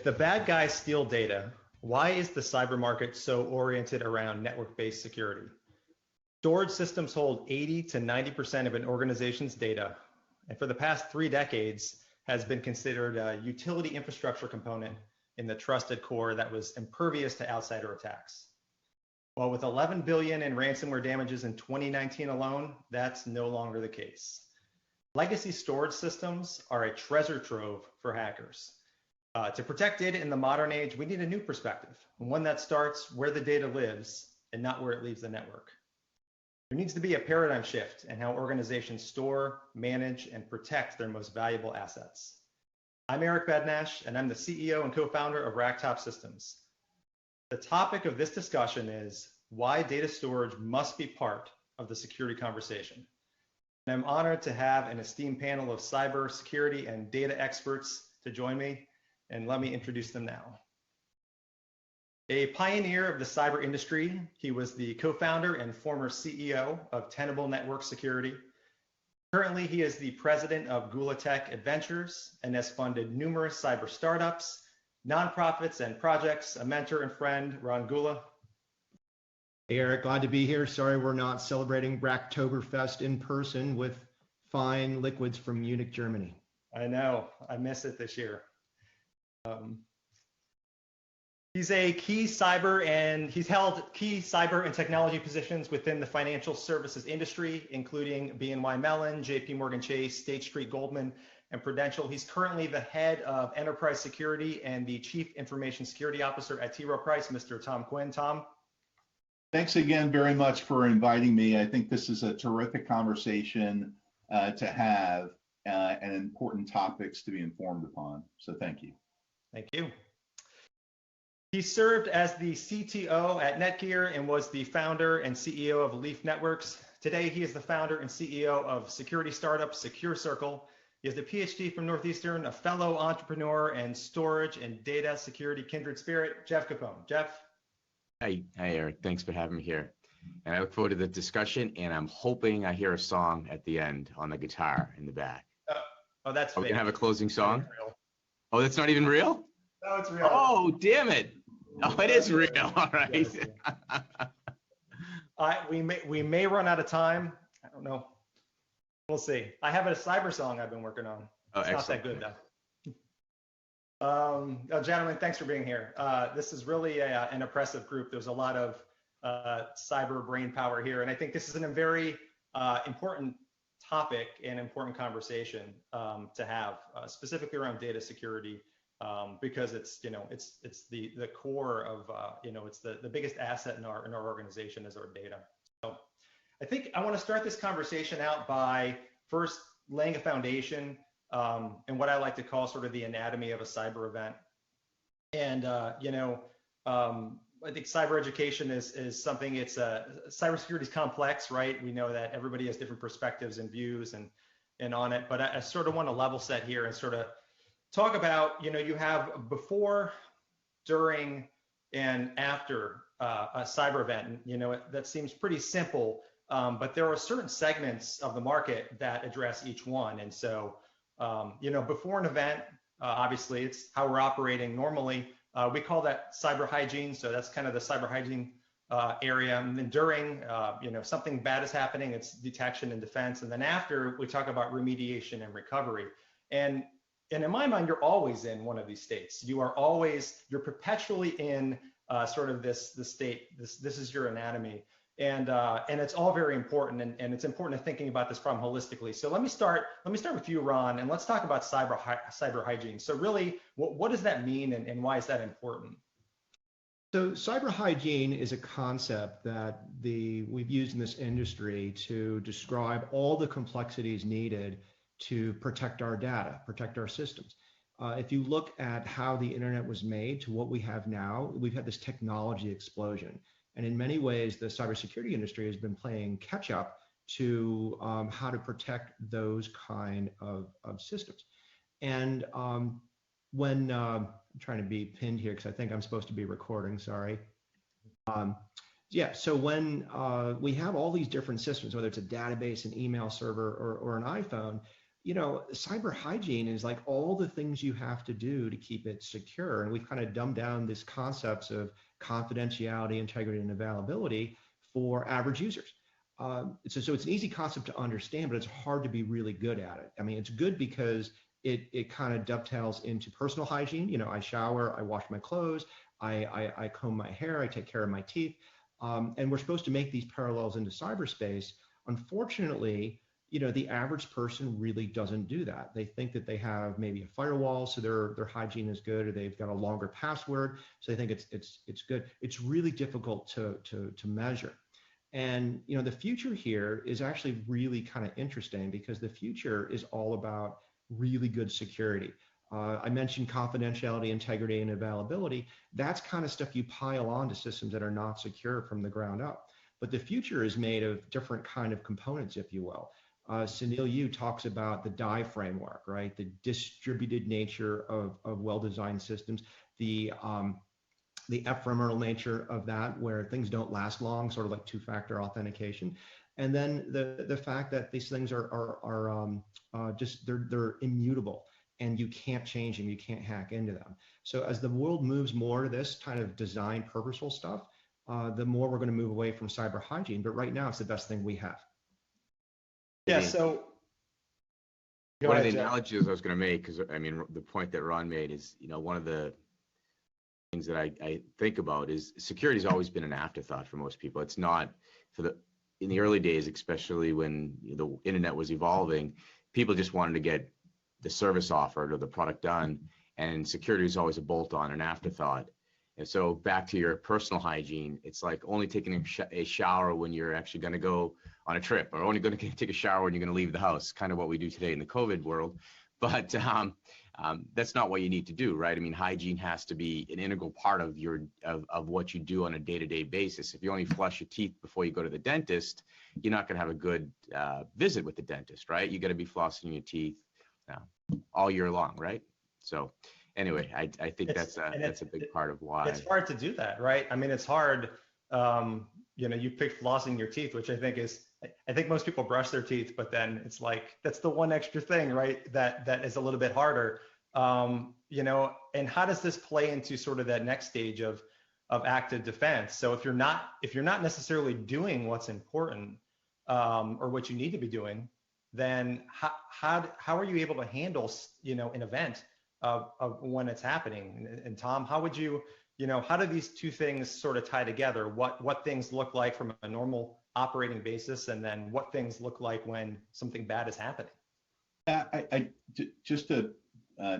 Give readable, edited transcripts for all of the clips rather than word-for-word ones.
the bad guys steal data, why is the cyber market so oriented around network-based security? Storage systems hold 80 to 90% of an organization's data, and for the past 3 decades has been considered a utility infrastructure component in the trusted core that was impervious to outsider attacks. Well, with 11 billion in ransomware damages in 2019 alone, that's no longer the case. Legacy storage systems are a treasure trove for hackers. To protect data in the modern age, we need a new perspective, one that starts where the data lives and not where it leaves the network. There needs to be a paradigm shift in how organizations store, manage, and protect their most valuable assets. I'm Eric Bednash, and I'm the CEO and co-founder of RackTop Systems. The topic of this discussion is why data storage must be part of the security conversation. And I'm honored to have an esteemed panel of cyber security and data experts to join me, and let me introduce them now. A pioneer of the cyber industry, he was the co-founder and former CEO of Tenable Network Security. Currently, he is the president of Gula Tech Adventures and has funded numerous cyber startups, nonprofits, and projects. A mentor and friend, Ron Gula. Hey, Eric, glad to be here. Sorry we're not celebrating Racktoberfest in person with fine liquids from Munich, Germany. I know, I miss it this year. He's a key cyber and he's held key cyber and technology positions within the financial services industry, including BNY Mellon, JP Morgan Chase, State Street, Goldman, and Prudential. He's currently the head of enterprise security and the chief information security officer at T. Rowe Price, Mr. Tom Quinn. Tom. Thanks again very much for inviting me. I think this is a terrific conversation to have and important topics to be informed upon. So thank you. Thank you. He served as the CTO at Netgear and was the founder and CEO of Leaf Networks. Today, he is the founder and CEO of security startup SecureCircle. He has a PhD from Northeastern, a fellow entrepreneur and storage and data security kindred spirit, Jeff Capone. Jeff. Hi, Eric. Thanks for having me here. And I look forward to the discussion, and I'm hoping I hear a song at the end on the guitar in the back. Oh, that's fake. We're gonna have a closing song? Oh, that's not even real? No, it's real. Oh, damn it. Oh, it is real. All right. We may run out of time. I don't know. We'll see. I have a cyber song I've been working on. It's not that good though. Gentlemen, thanks for being here. This is really an impressive group. There's a lot of cyber brain power here, and I think this is a very important topic and important conversation to have, specifically around data security. Because it's the core of it's the biggest asset in our organization is our data. So I think I want to start this conversation out by first laying a foundation and what I like to call sort of the anatomy of a cyber event. And I think cyber education is something. Cybersecurity is complex, right? We know that everybody has different perspectives and views and on it. But I sort of want to level set here and sort of talk about, you have before, during, and after a cyber event. And, that seems pretty simple, but there are certain segments of the market that address each one. And so, before an event, obviously, it's how we're operating normally. We call that cyber hygiene. So that's kind of the cyber hygiene area. And then during, something bad is happening, it's detection and defense. And then after, we talk about remediation and recovery. And in my mind, you're always in one of these states. You're perpetually in sort of this state. This is your anatomy, and it's all very important. And it's important to thinking about this problem holistically. So let me start with you, Ron, and let's talk about cyber hygiene. So really, what does that mean, and why is that important? So cyber hygiene is a concept that we've used in this industry to describe all the complexities needed to protect our data, protect our systems. If you look at how the internet was made to what we have now, we've had this technology explosion. And in many ways, the cybersecurity industry has been playing catch up to how to protect those kind of systems. And when, I'm trying to be pinned here because I think I'm supposed to be recording, sorry. Yeah, so when we have all these different systems, whether it's a database, an email server, or an iPhone, cyber hygiene is like all the things you have to do to keep it secure. And we've kind of dumbed down these concepts of confidentiality, integrity, and availability for average users. So it's an easy concept to understand, but it's hard to be really good at it. I mean, it's good because it kind of dovetails into personal hygiene. I shower, I wash my clothes, I comb my hair, I take care of my teeth. And we're supposed to make these parallels into cyberspace. Unfortunately, the average person really doesn't do that. They think that they have maybe a firewall, so their hygiene is good, or they've got a longer password, so they think it's good. It's really difficult to measure. And the future here is actually really kind of interesting, because the future is all about really good security. I mentioned confidentiality, integrity, and availability. That's kind of stuff you pile on to systems that are not secure from the ground up. But the future is made of different kind of components, if you will. Sunil Yu talks about the DIE framework, right? The distributed nature of well-designed systems, the ephemeral nature of that, where things don't last long, sort of like two-factor authentication, and then the fact that these things are just they're immutable, and you can't change them, you can't hack into them. So as the world moves more to this kind of design, purposeful stuff, the more we're going to move away from cyber hygiene. But right now, it's the best thing we have. Yeah. So one of the analogies I was going to make, because I mean, the point that Ron made is, one of the things that I think about is security has always been an afterthought for most people. It's not in the early days, especially when the internet was evolving, people just wanted to get the service offered or the product done, and security was always a bolt-on, an afterthought. And so back to your personal hygiene, it's like only taking a shower when you're actually going to go on a trip, or only going to take a shower when you're going to leave the house, kind of what we do today in the COVID world. But that's not what you need to do, right? I mean, hygiene has to be an integral part of of what you do on a day-to-day basis. If you only flush your teeth before you go to the dentist, you're not going to have a good visit with the dentist, right? You got to be flossing your teeth all year long, right? So anyway, I think that's a big part of why. It's hard to do that, right? I mean, it's hard. You picked flossing your teeth, which I think most people brush their teeth, but then it's like, that's the one extra thing, right? That is a little bit harder. And how does this play into sort of that next stage of active defense? So if you're not necessarily doing what's important, or what you need to be doing, then how are you able to handle, an event of when it's happening? And Tom, how would you, how do these two things sort of tie together? What things look like from a normal operating basis, and then what things look like when something bad is happening? Just to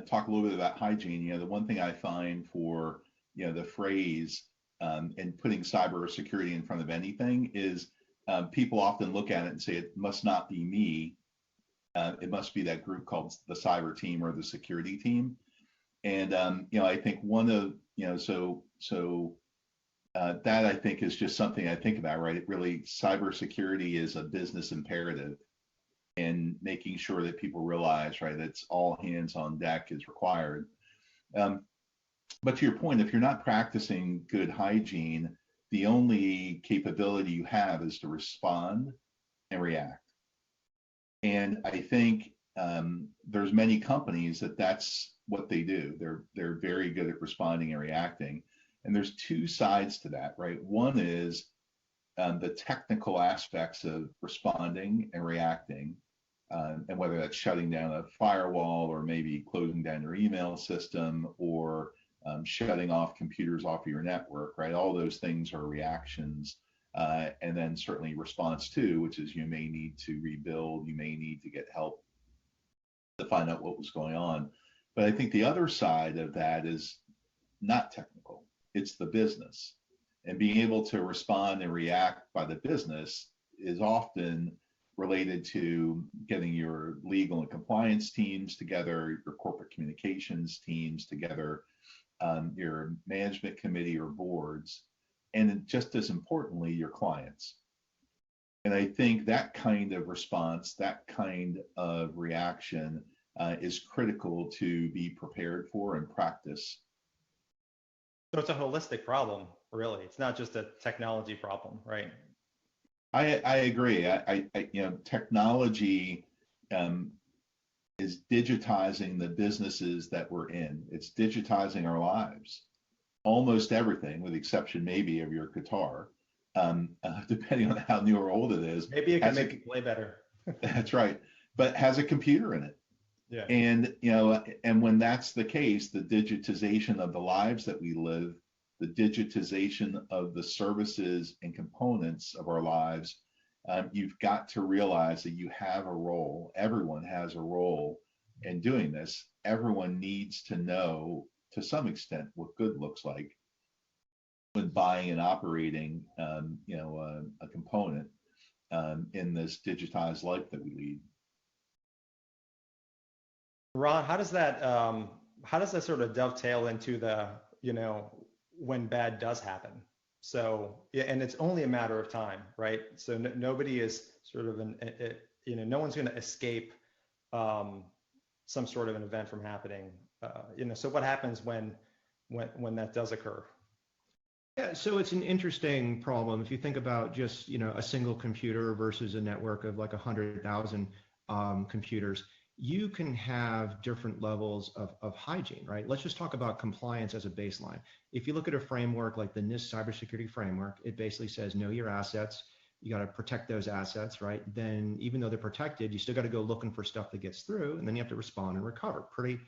talk a little bit about hygiene, the one thing I find for, the phrase and putting cyber security in front of anything is people often look at it and say, it must not be me. It must be that group called the cyber team or the security team. And, I think one of, that I think is just something I think about, right? It really, cybersecurity is a business imperative, and making sure that people realize, right, that's all hands on deck is required. But to your point, if you're not practicing good hygiene, the only capability you have is to respond and react. And I think there's many companies that's what they do. They're very good at responding and reacting. And there's two sides to that, right? One is the technical aspects of responding and reacting, and whether that's shutting down a firewall, or maybe closing down your email system, or shutting off computers off of your network, right? All those things are reactions. And then certainly response too, which is you may need to rebuild, you may need to get help to find out what was going on. But I think the other side of that is not technical, it's the business. And being able to respond and react by the business is often related to getting your legal and compliance teams together, your corporate communications teams together, your management committee or boards, and just as importantly, your clients. And I think that kind of response, that kind of reaction is critical to be prepared for and practice. So it's a holistic problem, really. It's not just a technology problem, right? I agree. Technology is digitizing the businesses that we're in. It's digitizing our lives. Almost everything, with the exception maybe of your guitar, depending on how new or old it is. Maybe it can make it play better. That's right. But has a computer in it. Yeah. And, you know, and when that's the case, the digitization of the lives that we live, the digitization of the services and components of our lives, you've got to realize that you have a role. Everyone has a role in doing this. Everyone needs to know, to some extent, what good looks like when buying and operating, a component in this digitized life that we lead. Ron, how does that sort of dovetail into the, when bad does happen? So, yeah, and it's only a matter of time, right? So nobody is sort of no one's going to escape some sort of an event from happening. So what happens when that does occur? Yeah, so it's an interesting problem. If you think about just, a single computer versus a network of like 100,000 computers, you can have different levels of hygiene, right? Let's just talk about compliance as a baseline. If you look at a framework like the NIST cybersecurity framework, it basically says know your assets. You got to protect those assets, right? Then even though they're protected, you still got to go looking for stuff that gets through, and then you have to respond and recover. Pretty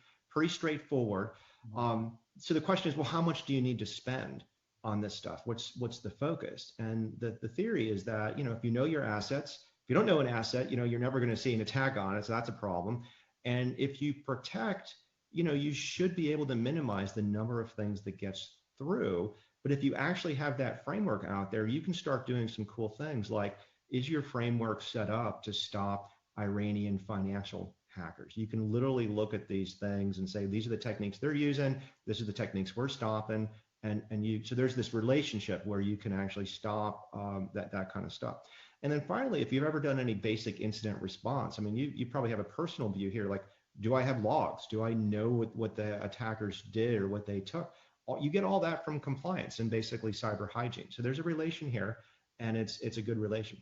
straightforward. So the question is, well, how much do you need to spend on this stuff? What's the focus? And the theory is that, if you know your assets, if you don't know an asset, you're never going to see an attack on it. So that's a problem. And if you protect, you should be able to minimize the number of things that gets through. But if you actually have that framework out there, you can start doing some cool things like, is your framework set up to stop Iranian financial hackers? You can literally look at these things and say, these are the techniques they're using. This is the techniques we're stopping. So there's this relationship where you can actually stop that kind of stuff. And then finally, if you've ever done any basic incident response, I mean, you probably have a personal view here, like, do I have logs? Do I know what the attackers did or what they took? You get all that from compliance and basically cyber hygiene. So there's a relation here, and it's a good relation.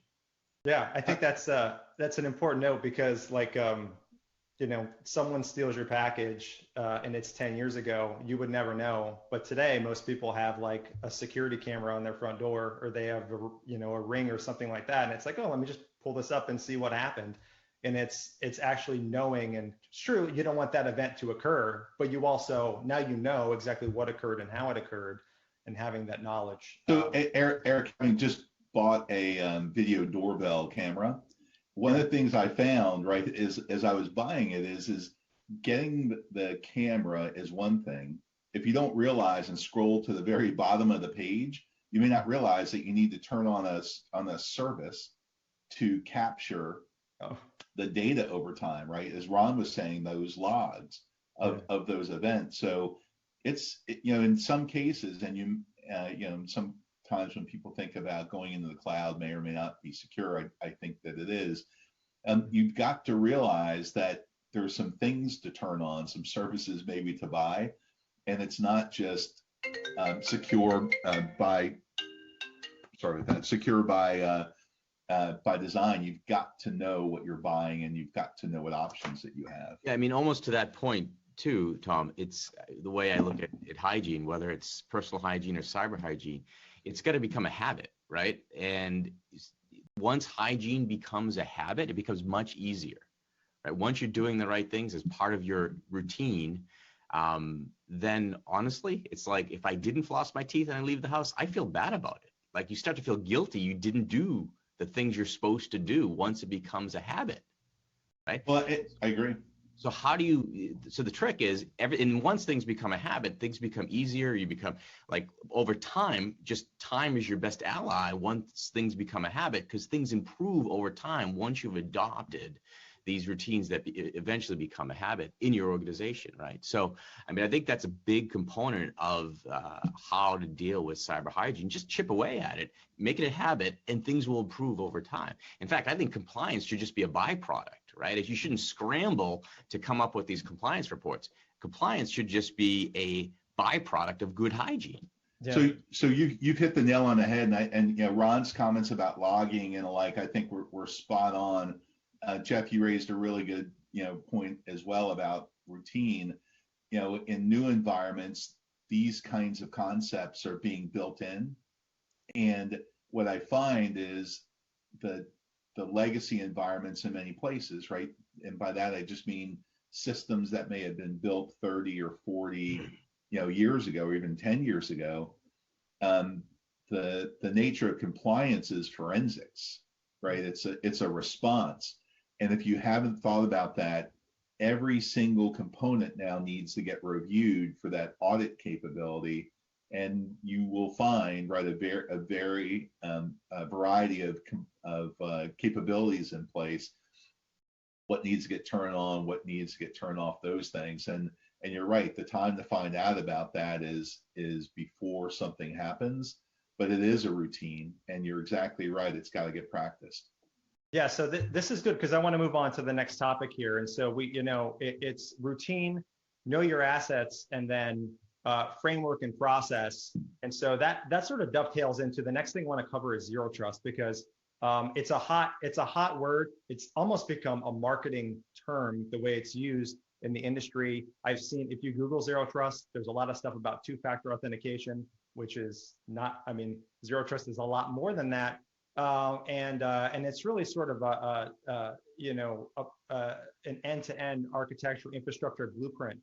Yeah, I think that's an important note, because someone steals your package and it's 10 years ago, you would never know. But today, most people have like a security camera on their front door, or they have a ring or something like that. And it's like, oh, let me just pull this up and see what happened. And it's actually knowing, and it's true, you don't want that event to occur, but you also, now you know exactly what occurred and how it occurred, and having that knowledge. So Eric, having just bought a video doorbell camera, one of the things I found, right, is as I was buying it is getting the camera is one thing. If you don't realize and scroll to the very bottom of the page, you may not realize that you need to turn on a service to capture the data over time, right? As Ron was saying, those logs of those events. So it's, in some cases, and sometimes when people think about going into the cloud may or may not be secure, I think that it is. You've got to realize that there's some things to turn on, some services maybe to buy, and it's not just secure by design. You've got to know what you're buying, and you've got to know what options that you have. Yeah, I mean, almost to that point too, Tom, it's the way I look at hygiene, whether it's personal hygiene or cyber hygiene, it's got to become a habit, right? And once hygiene becomes a habit, it becomes much easier, right? Once you're doing the right things as part of your routine, then honestly, it's like, if I didn't floss my teeth and I leave the house, I feel bad about it. Like, you start to feel guilty. You didn't do the things you're supposed to do once it becomes a habit, right? Well, I agree. So so the trick is, once things become a habit, things become easier. You become, like, over time, just time is your best ally once things become a habit, because things improve over time once you've adopted these routines that eventually become a habit in your organization, right? So, I mean, I think that's a big component of how to deal with cyber hygiene. Just chip away at it, make it a habit, and things will improve over time. In fact, I think compliance should just be a byproduct, right? You shouldn't scramble to come up with these compliance reports. Compliance should just be a byproduct of good hygiene. Yeah. So you've hit the nail on the head, and Ron's comments about logging and the like, I think we're spot on. Jeff, you raised a really good point as well about routine. In new environments, these kinds of concepts are being built in. And what I find is the legacy environments in many places, right? And by that, I just mean systems that may have been built 30 or 40, years ago, or even 10 years ago. The nature of compliance is forensics, right? It's a response. And if you haven't thought about that, every single component now needs to get reviewed for that audit capability. And you will find, right, a variety of capabilities in place. What needs to get turned on, what needs to get turned off, those things. And you're right, the time to find out about that is before something happens, but it is a routine, and you're exactly right, it's got to get practiced. Yeah, so this is good because I want to move on to the next topic here. And so it's routine, know your assets, and then framework and process. And so that sort of dovetails into the next thing I want to cover is zero trust, because it's a hot word. It's almost become a marketing term the way it's used in the industry. I've seen, if you Google zero trust, there's a lot of stuff about two-factor authentication, which is not, zero trust is a lot more than that. And it's really sort of an end-to-end architectural infrastructure blueprint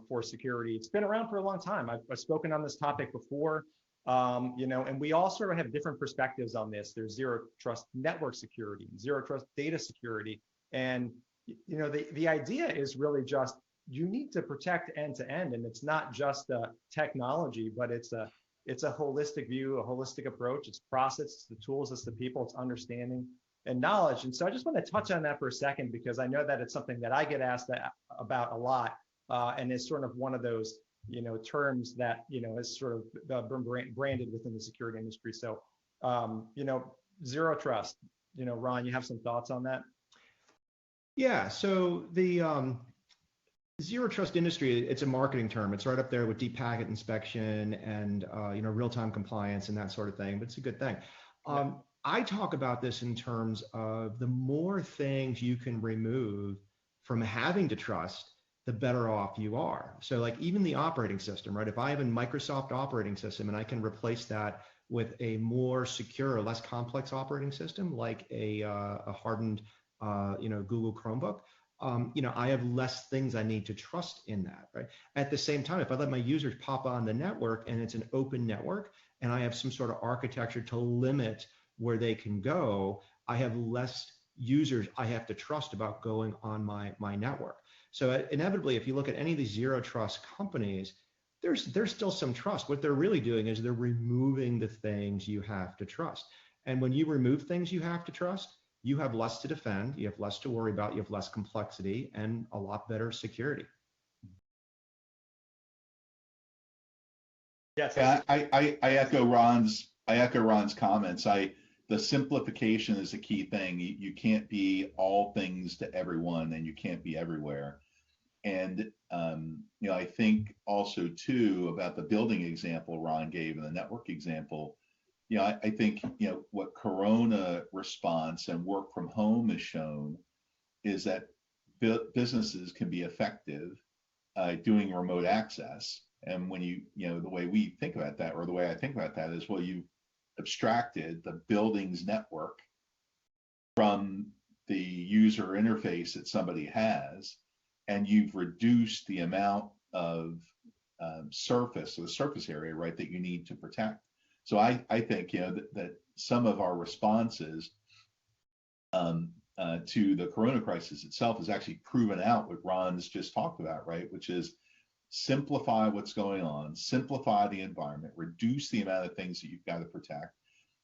for security. It's been around for a long time. I've spoken on this topic before, and we all sort of have different perspectives on this. There's zero trust network security, zero trust data security. And, the idea is really just, you need to protect end to end. And it's not just a technology, but it's a holistic view, a holistic approach. It's process, it's the tools, it's the people, it's understanding and knowledge. And so I just want to touch on that for a second, because I know that it's something that I get asked about a lot. And it's sort of one of those, terms that, is sort of branded within the security industry. So, zero trust, Ron, you have some thoughts on that? Yeah, so the zero trust industry, it's a marketing term. It's right up there with deep packet inspection and real-time compliance and that sort of thing, but it's a good thing. I talk about this in terms of the more things you can remove from having to trust, the better off you are. So like even the operating system, right? If I have a Microsoft operating system and I can replace that with a more secure, less complex operating system, like a hardened Google Chromebook, I have less things I need to trust in that, right? At the same time, if I let my users pop on the network and it's an open network and I have some sort of architecture to limit where they can go, I have less users I have to trust about going on my network. So inevitably, if you look at any of these zero trust companies, there's still some trust. What they're really doing is they're removing the things you have to trust. And when you remove things you have to trust, you have less to defend, you have less to worry about, you have less complexity, and a lot better security. Yes, I echo Ron's comments. The simplification is a key thing. You can't be all things to everyone, and you can't be everywhere. And I think also too about the building example Ron gave and the network example. I think, what Corona response and work from home has shown is that businesses can be effective doing remote access. And when the way we think about that, or the way I think about that is, well, you've abstracted the building's network from the user interface that somebody has, and you've reduced the amount of surface, or the surface area, right, that you need to protect. So I think that some of our responses to the Corona crisis itself has actually proven out what Ron's just talked about, right? Which is simplify what's going on, simplify the environment, reduce the amount of things that you've got to protect.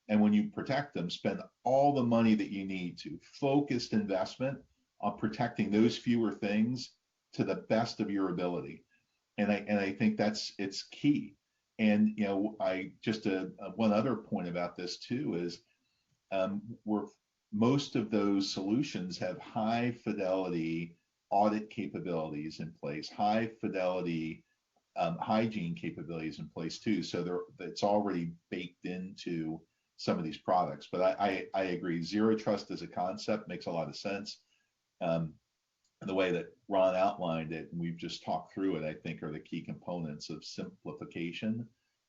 And when you protect them, spend all the money that you need to, focused investment on protecting those fewer things to the best of your ability. And I think it's key. And I just one other point about this too is most of those solutions have high fidelity audit capabilities in place, high fidelity hygiene capabilities in place too. So it's already baked into some of these products. But I agree, zero trust as a concept makes a lot of sense. And the way that Ron outlined it, and we've just talked through it, I think are the key components of simplification,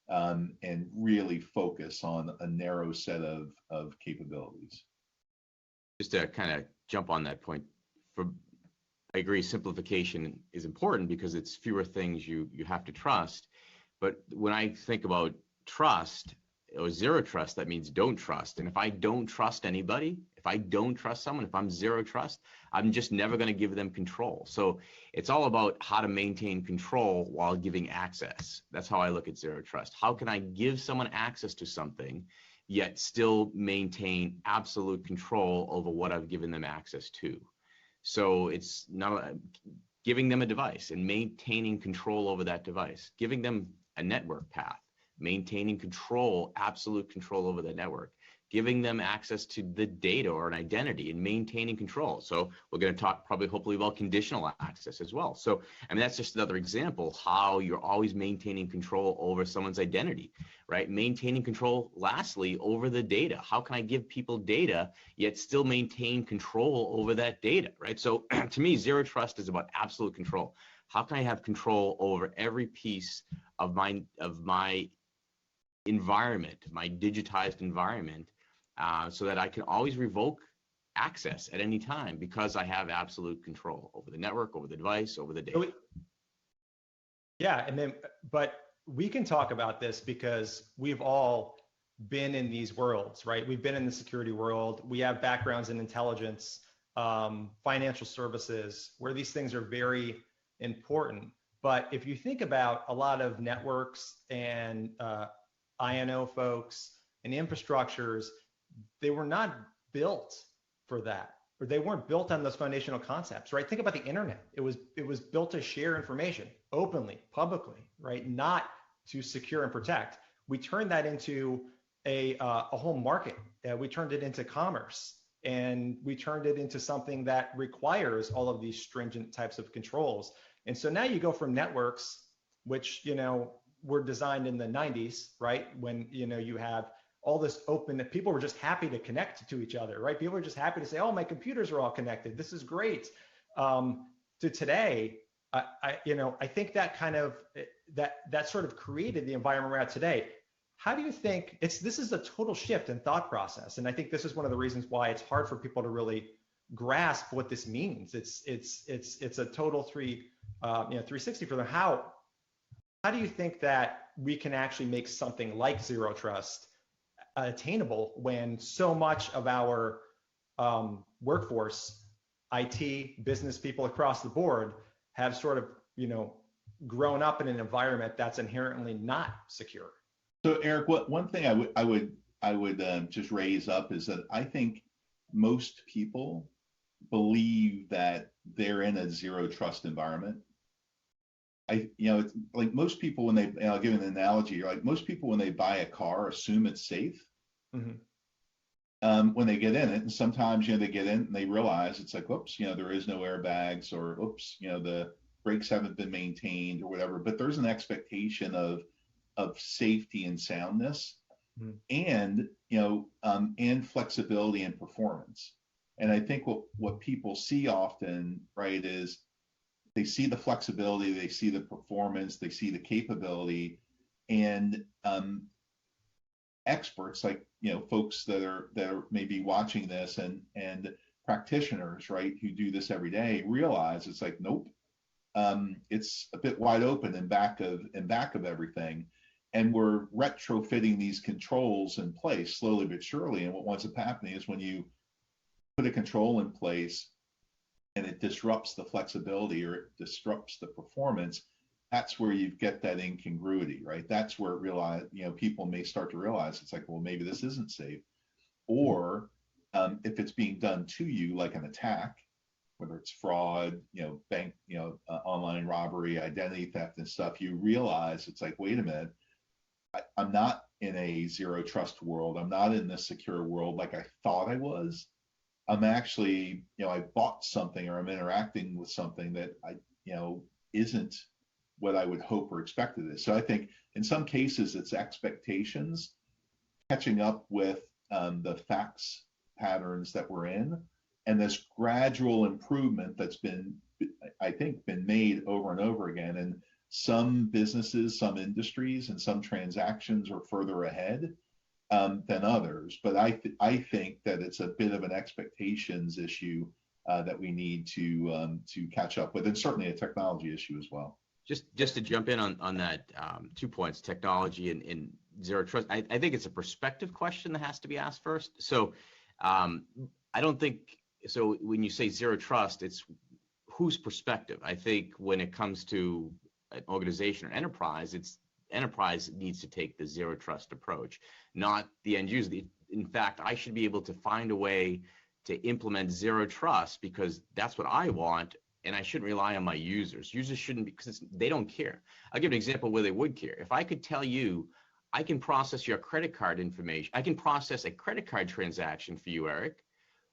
and really focus on a narrow set of capabilities. Just to kind of jump on that point, I agree simplification is important because it's fewer things you have to trust. But when I think about trust or zero trust, that means don't trust. And if I don't trust anybody, if I don't trust someone, if I'm zero trust, I'm just never going to give them control. So it's all about how to maintain control while giving access. That's how I look at zero trust. How can I give someone access to something yet still maintain absolute control over what I've given them access to? So it's not giving them a device and maintaining control over that device, giving them a network path, maintaining control, absolute control over the network, giving them access to the data or an identity and maintaining control. So we're going to talk probably hopefully about conditional access as well. So, I mean, that's just another example how you're always maintaining control over someone's identity, right? Maintaining control, lastly, over the data. How can I give people data yet still maintain control over that data, right? So to me, zero trust is about absolute control. How can I have control over every piece of my environment, my digitized environment, so that I can always revoke access at any time because I have absolute control over the network, over the device, over the data. Yeah, but we can talk about this because we've all been in these worlds, right? We've been in the security world. We have backgrounds in intelligence, financial services, where these things are very important. But if you think about a lot of networks and INO folks and infrastructures, they were not built for that, or they weren't built on those foundational concepts, right? Think about the internet. It was built to share information openly, publicly, right? Not to secure and protect. We turned that into a whole market. We turned it into commerce, and we turned it into something that requires all of these stringent types of controls. And so now you go from networks, which, were designed in the 90s, right? When, you have all this open, that people were just happy to connect to each other, right? People were just happy to say, oh, my computers are all connected. This is great. To today, I think that kind of, that sort of created the environment we're at today. How do you think this is a total shift in thought process? And I think this is one of the reasons why it's hard for people to really grasp what this means. It's a total 360 for them. How do you think that we can actually make something like zero trust attainable when so much of our workforce, IT, business people across the board have sort of, grown up in an environment that's inherently not secure? So Eric, one thing I would just raise up is that I think most people believe that they're in a zero trust environment. It's like most people when I'll give an analogy, like most people when they buy a car assume it's safe. Mm-hmm. When they get in it, and sometimes they get in and they realize it's like, oops, there is no airbags, or oops, the brakes haven't been maintained or whatever. But there's an expectation of safety and soundness, and and flexibility and performance. And I think what people see often, right, is they see the flexibility, they see the performance, they see the capability, and experts like folks that are maybe watching this and practitioners, right, who do this every day, realize it's like, nope, it's a bit wide open in back of everything, and we're retrofitting these controls in place slowly but surely. And what winds up happening is when you put a control in place and it disrupts the flexibility or it disrupts the performance, that's where you get that incongruity, right? That's where people may start to realize it's like, well, maybe this isn't safe. Or if it's being done to you, like an attack, whether it's fraud, bank, online robbery, identity theft and stuff, you realize it's like, wait a minute, I'm not in a zero trust world. I'm not in this secure world like I thought I was. I'm actually, I bought something or I'm interacting with something that isn't what I would hope or expect it is. So I think in some cases it's expectations catching up with the facts patterns that we're in, and this gradual improvement that's been I think, been made over and over again. And some businesses, some industries, and some transactions are further ahead than others. But I think that it's a bit of an expectations issue that we need to catch up with, and certainly a technology issue as well. Just to jump in on that, 2 points, technology and zero trust. I think it's a perspective question that has to be asked first. So I don't think, so when you say zero trust, it's whose perspective. I think when it comes to an organization or enterprise, it's enterprise needs to take the zero trust approach, not the end user. In fact, I should be able to find a way to implement zero trust because that's what I want, and I shouldn't rely on my users. Users shouldn't be, because they don't care. I'll give an example where they would care. If I could tell you, I can process your credit card information, I can process a credit card transaction for you, Eric,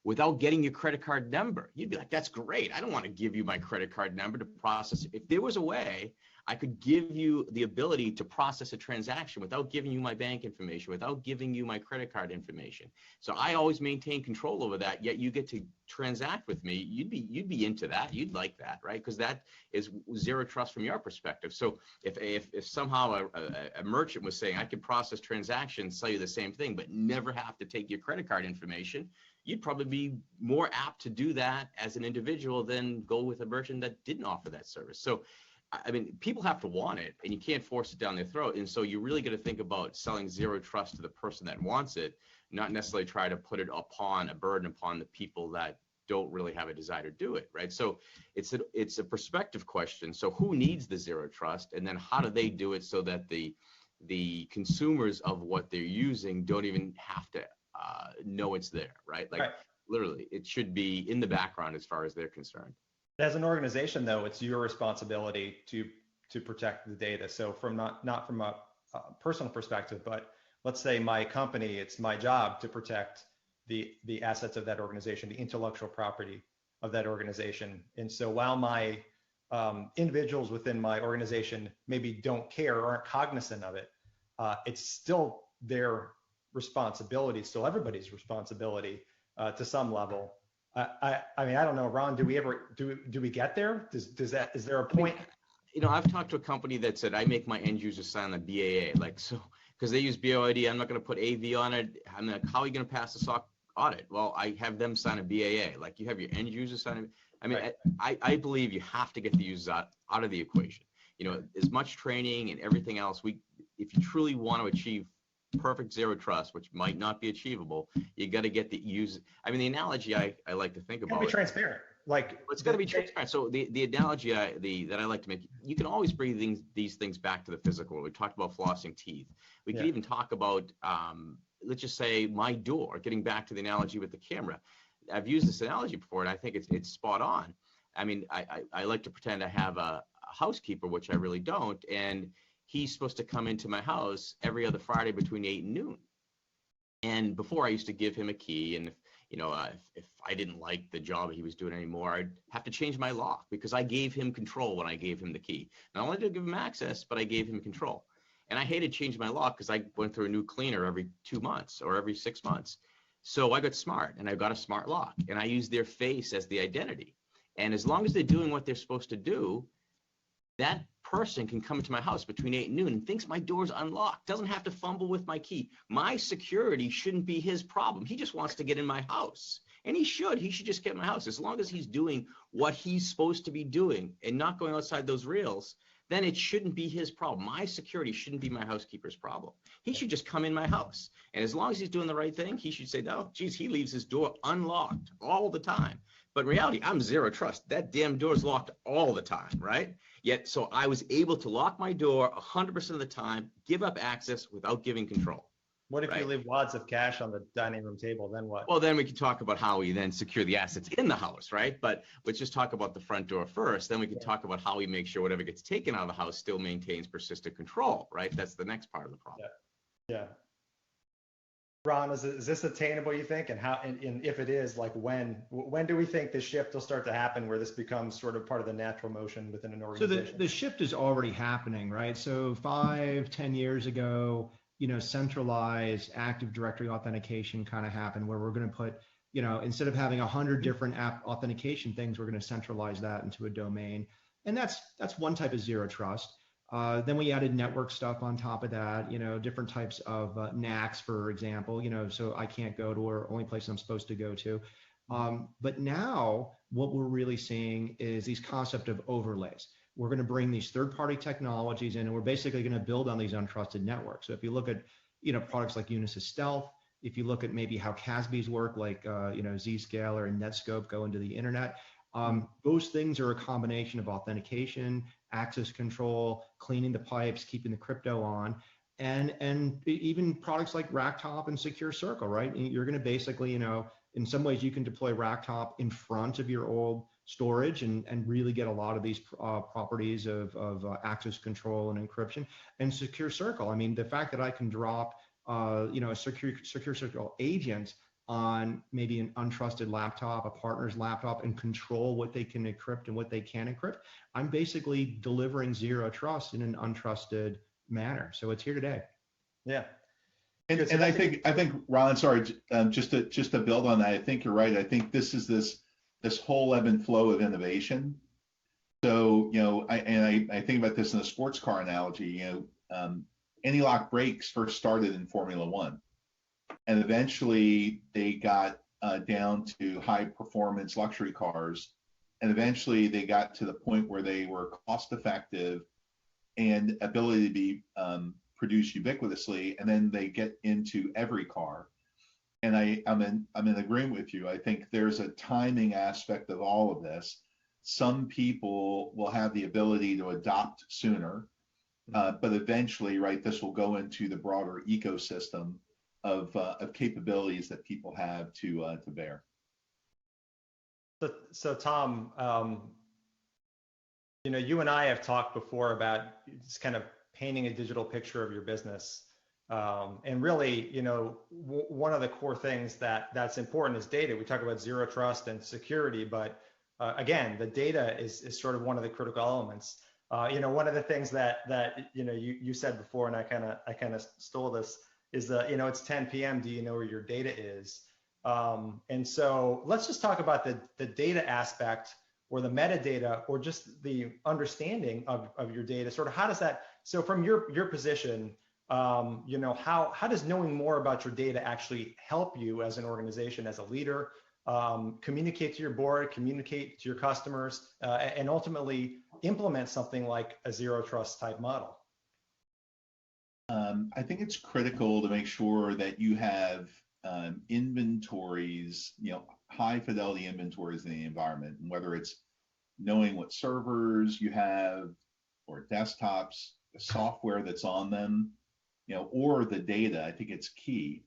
without getting your credit card number. You'd be like, that's great. I don't want to give you my credit card number to process it. If there was a way I could give you the ability to process a transaction without giving you my bank information, without giving you my credit card information. So I always maintain control over that, yet you get to transact with me. You'd be into that. You'd like that, right? Because that is zero trust from your perspective. So if somehow a merchant was saying, I could process transactions, sell you the same thing, but never have to take your credit card information, you'd probably be more apt to do that as an individual than go with a merchant that didn't offer that service. So, I mean, people have to want it, and you can't force it down their throat. And so you really got to think about selling zero trust to the person that wants it, not necessarily try to put it upon a burden upon the people that don't really have a desire to do it, right? So it's a perspective question. So who needs the zero trust, and then how do they do it so that the consumers of what they're using don't even have to know it's there, right? Like, literally, it should be in the background as far as they're concerned. As an organization, though, it's your responsibility to protect the data. So from not from a personal perspective, but let's say my company, it's my job to protect the assets of that organization, the intellectual property of that organization. And so while my individuals within my organization maybe don't care or aren't cognizant of it, it's still their responsibility, still everybody's responsibility to some level. I mean, I don't know, Ron, do we get there? Is there a point? You know, I've talked to a company that said, I make my end users sign the BAA, like, so, because they use BOID, I'm not going to put AV on it. I'm like, how are you going to pass the SOC audit? Well, I have them sign a BAA, like you have your end users sign it. I mean, right. I believe you have to get the users out of the equation. You know, as much training and everything else, if you truly want to achieve perfect zero trust, which might not be achievable, you got to get the user. I mean, the analogy I like to think about. Be transparent. Like, it's got to be transparent. So the analogy that I like to make, you can always bring these things back to the physical. We talked about flossing teeth. We could even talk about, let's just say, my door. Getting back to the analogy with the camera, I've used this analogy before, and I think it's spot on. I mean, I like to pretend I have a housekeeper, which I really don't, and he's supposed to come into my house every other Friday between 8 and noon. And before, I used to give him a key, and if I didn't like the job he was doing anymore, I'd have to change my lock because I gave him control when I gave him the key. Not only did I give him access, but I gave him control. And I hated changing my lock because I went through a new cleaner every 2 months or every 6 months. So I got smart, and I got a smart lock, and I used their face as the identity. And as long as they're doing what they're supposed to do, that person can come into my house between 8 and noon and thinks my door's unlocked, doesn't have to fumble with my key. My security shouldn't be his problem. He just wants to get in my house. And he should just get in my house. As long as he's doing what he's supposed to be doing and not going outside those rails, then it shouldn't be his problem. My security shouldn't be my housekeeper's problem. He should just come in my house. And as long as he's doing the right thing, he should say, no, geez, he leaves his door unlocked all the time. But in reality, I'm zero trust. That damn door's locked all the time, right? Yet, so I was able to lock my door 100% of the time, give up access without giving control. What if you leave wads of cash on the dining room table? Then what? Well, then we can talk about how we then secure the assets in the house, right? But let's just talk about the front door first. Then we can talk about how we make sure whatever gets taken out of the house still maintains persistent control, right? That's the next part of the problem. Yeah. Ron, is this attainable, you think? And how? And if it is, like, when do we think the shift will start to happen, where this becomes sort of part of the natural motion within an organization? So the shift is already happening, right? So 5-10 years ago, centralized Active Directory authentication kind of happened, where we're going to put instead of having 100 different app authentication things, we're going to centralize that into a domain. And that's one type of zero trust. Then we added network stuff on top of that, different types of NACs, for example, so I can't go to or only place I'm supposed to go to. But now what we're really seeing is these concept of overlays. We're going to bring these third-party technologies in, and we're basically going to build on these untrusted networks. So if you look at, products like Unisys Stealth, if you look at maybe how CASBs work, like, Zscaler and Netscope go into the internet, those things are a combination of authentication, access control, cleaning the pipes, keeping the crypto on, and even products like RackTop and SecureCircle, right? And you're going to basically, in some ways you can deploy RackTop in front of your old storage and really get a lot of these properties of access control and encryption. And SecureCircle, I mean, the fact that I can drop, a SecureCircle agent on maybe an untrusted laptop, a partner's laptop, and control what they can encrypt and what they can't encrypt, I'm basically delivering zero trust in an untrusted manner. So it's here today. Yeah. And I think Ron, sorry, just to build on that, I think you're right. I think this is this whole ebb and flow of innovation. So, I think about this in a sports car analogy, anti-lock brakes first started in Formula One. And eventually they got down to high performance luxury cars. And eventually they got to the point where they were cost effective and ability to be produced ubiquitously. And then they get into every car. And I'm in agreement with you. I think there's a timing aspect of all of this. Some people will have the ability to adopt sooner, but eventually, right, this will go into the broader ecosystem of capabilities that people have to bear. So Tom, you and I have talked before about just kind of painting a digital picture of your business, and really, one of the core things that's important is data. We talk about zero trust and security, but again, the data is sort of one of the critical elements. One of the things that you said before, and I kind of stole this, is that, it's 10 p.m. Do you know where your data is? And so let's just talk about the data aspect, or the metadata, or just the understanding of your data. Sort of how does that, so from your position, how does knowing more about your data actually help you as an organization, as a leader, communicate to your board, communicate to your customers, and ultimately implement something like a zero trust type model? I think it's critical to make sure that you have inventories, high fidelity inventories in the environment, and whether it's knowing what servers you have or desktops, the software that's on them, or the data, I think it's key.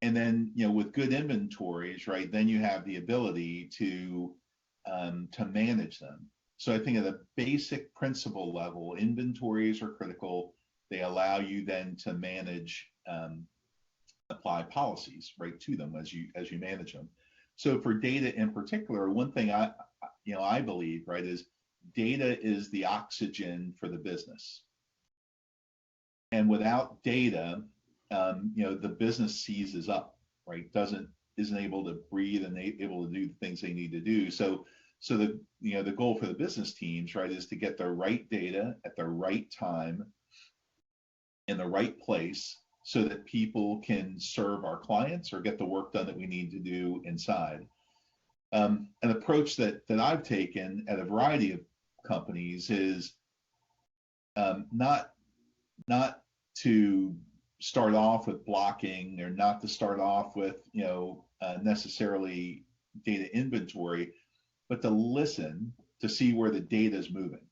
And then, with good inventories, right, then you have the ability to manage them. So I think at a basic principle level, inventories are critical. They allow you then to manage, apply policies right to them as you manage them. So for data in particular, one thing I believe, right, is data is the oxygen for the business. And without data, the business seizes up, right? Isn't able to breathe and able to do the things they need to do. So the goal for the business teams, right, is to get the right data at the right time in the right place, so that people can serve our clients or get the work done that we need to do inside. An approach that I've taken at a variety of companies is not to start off with blocking, or not to start off with necessarily data inventory, but to listen to see where the data is moving.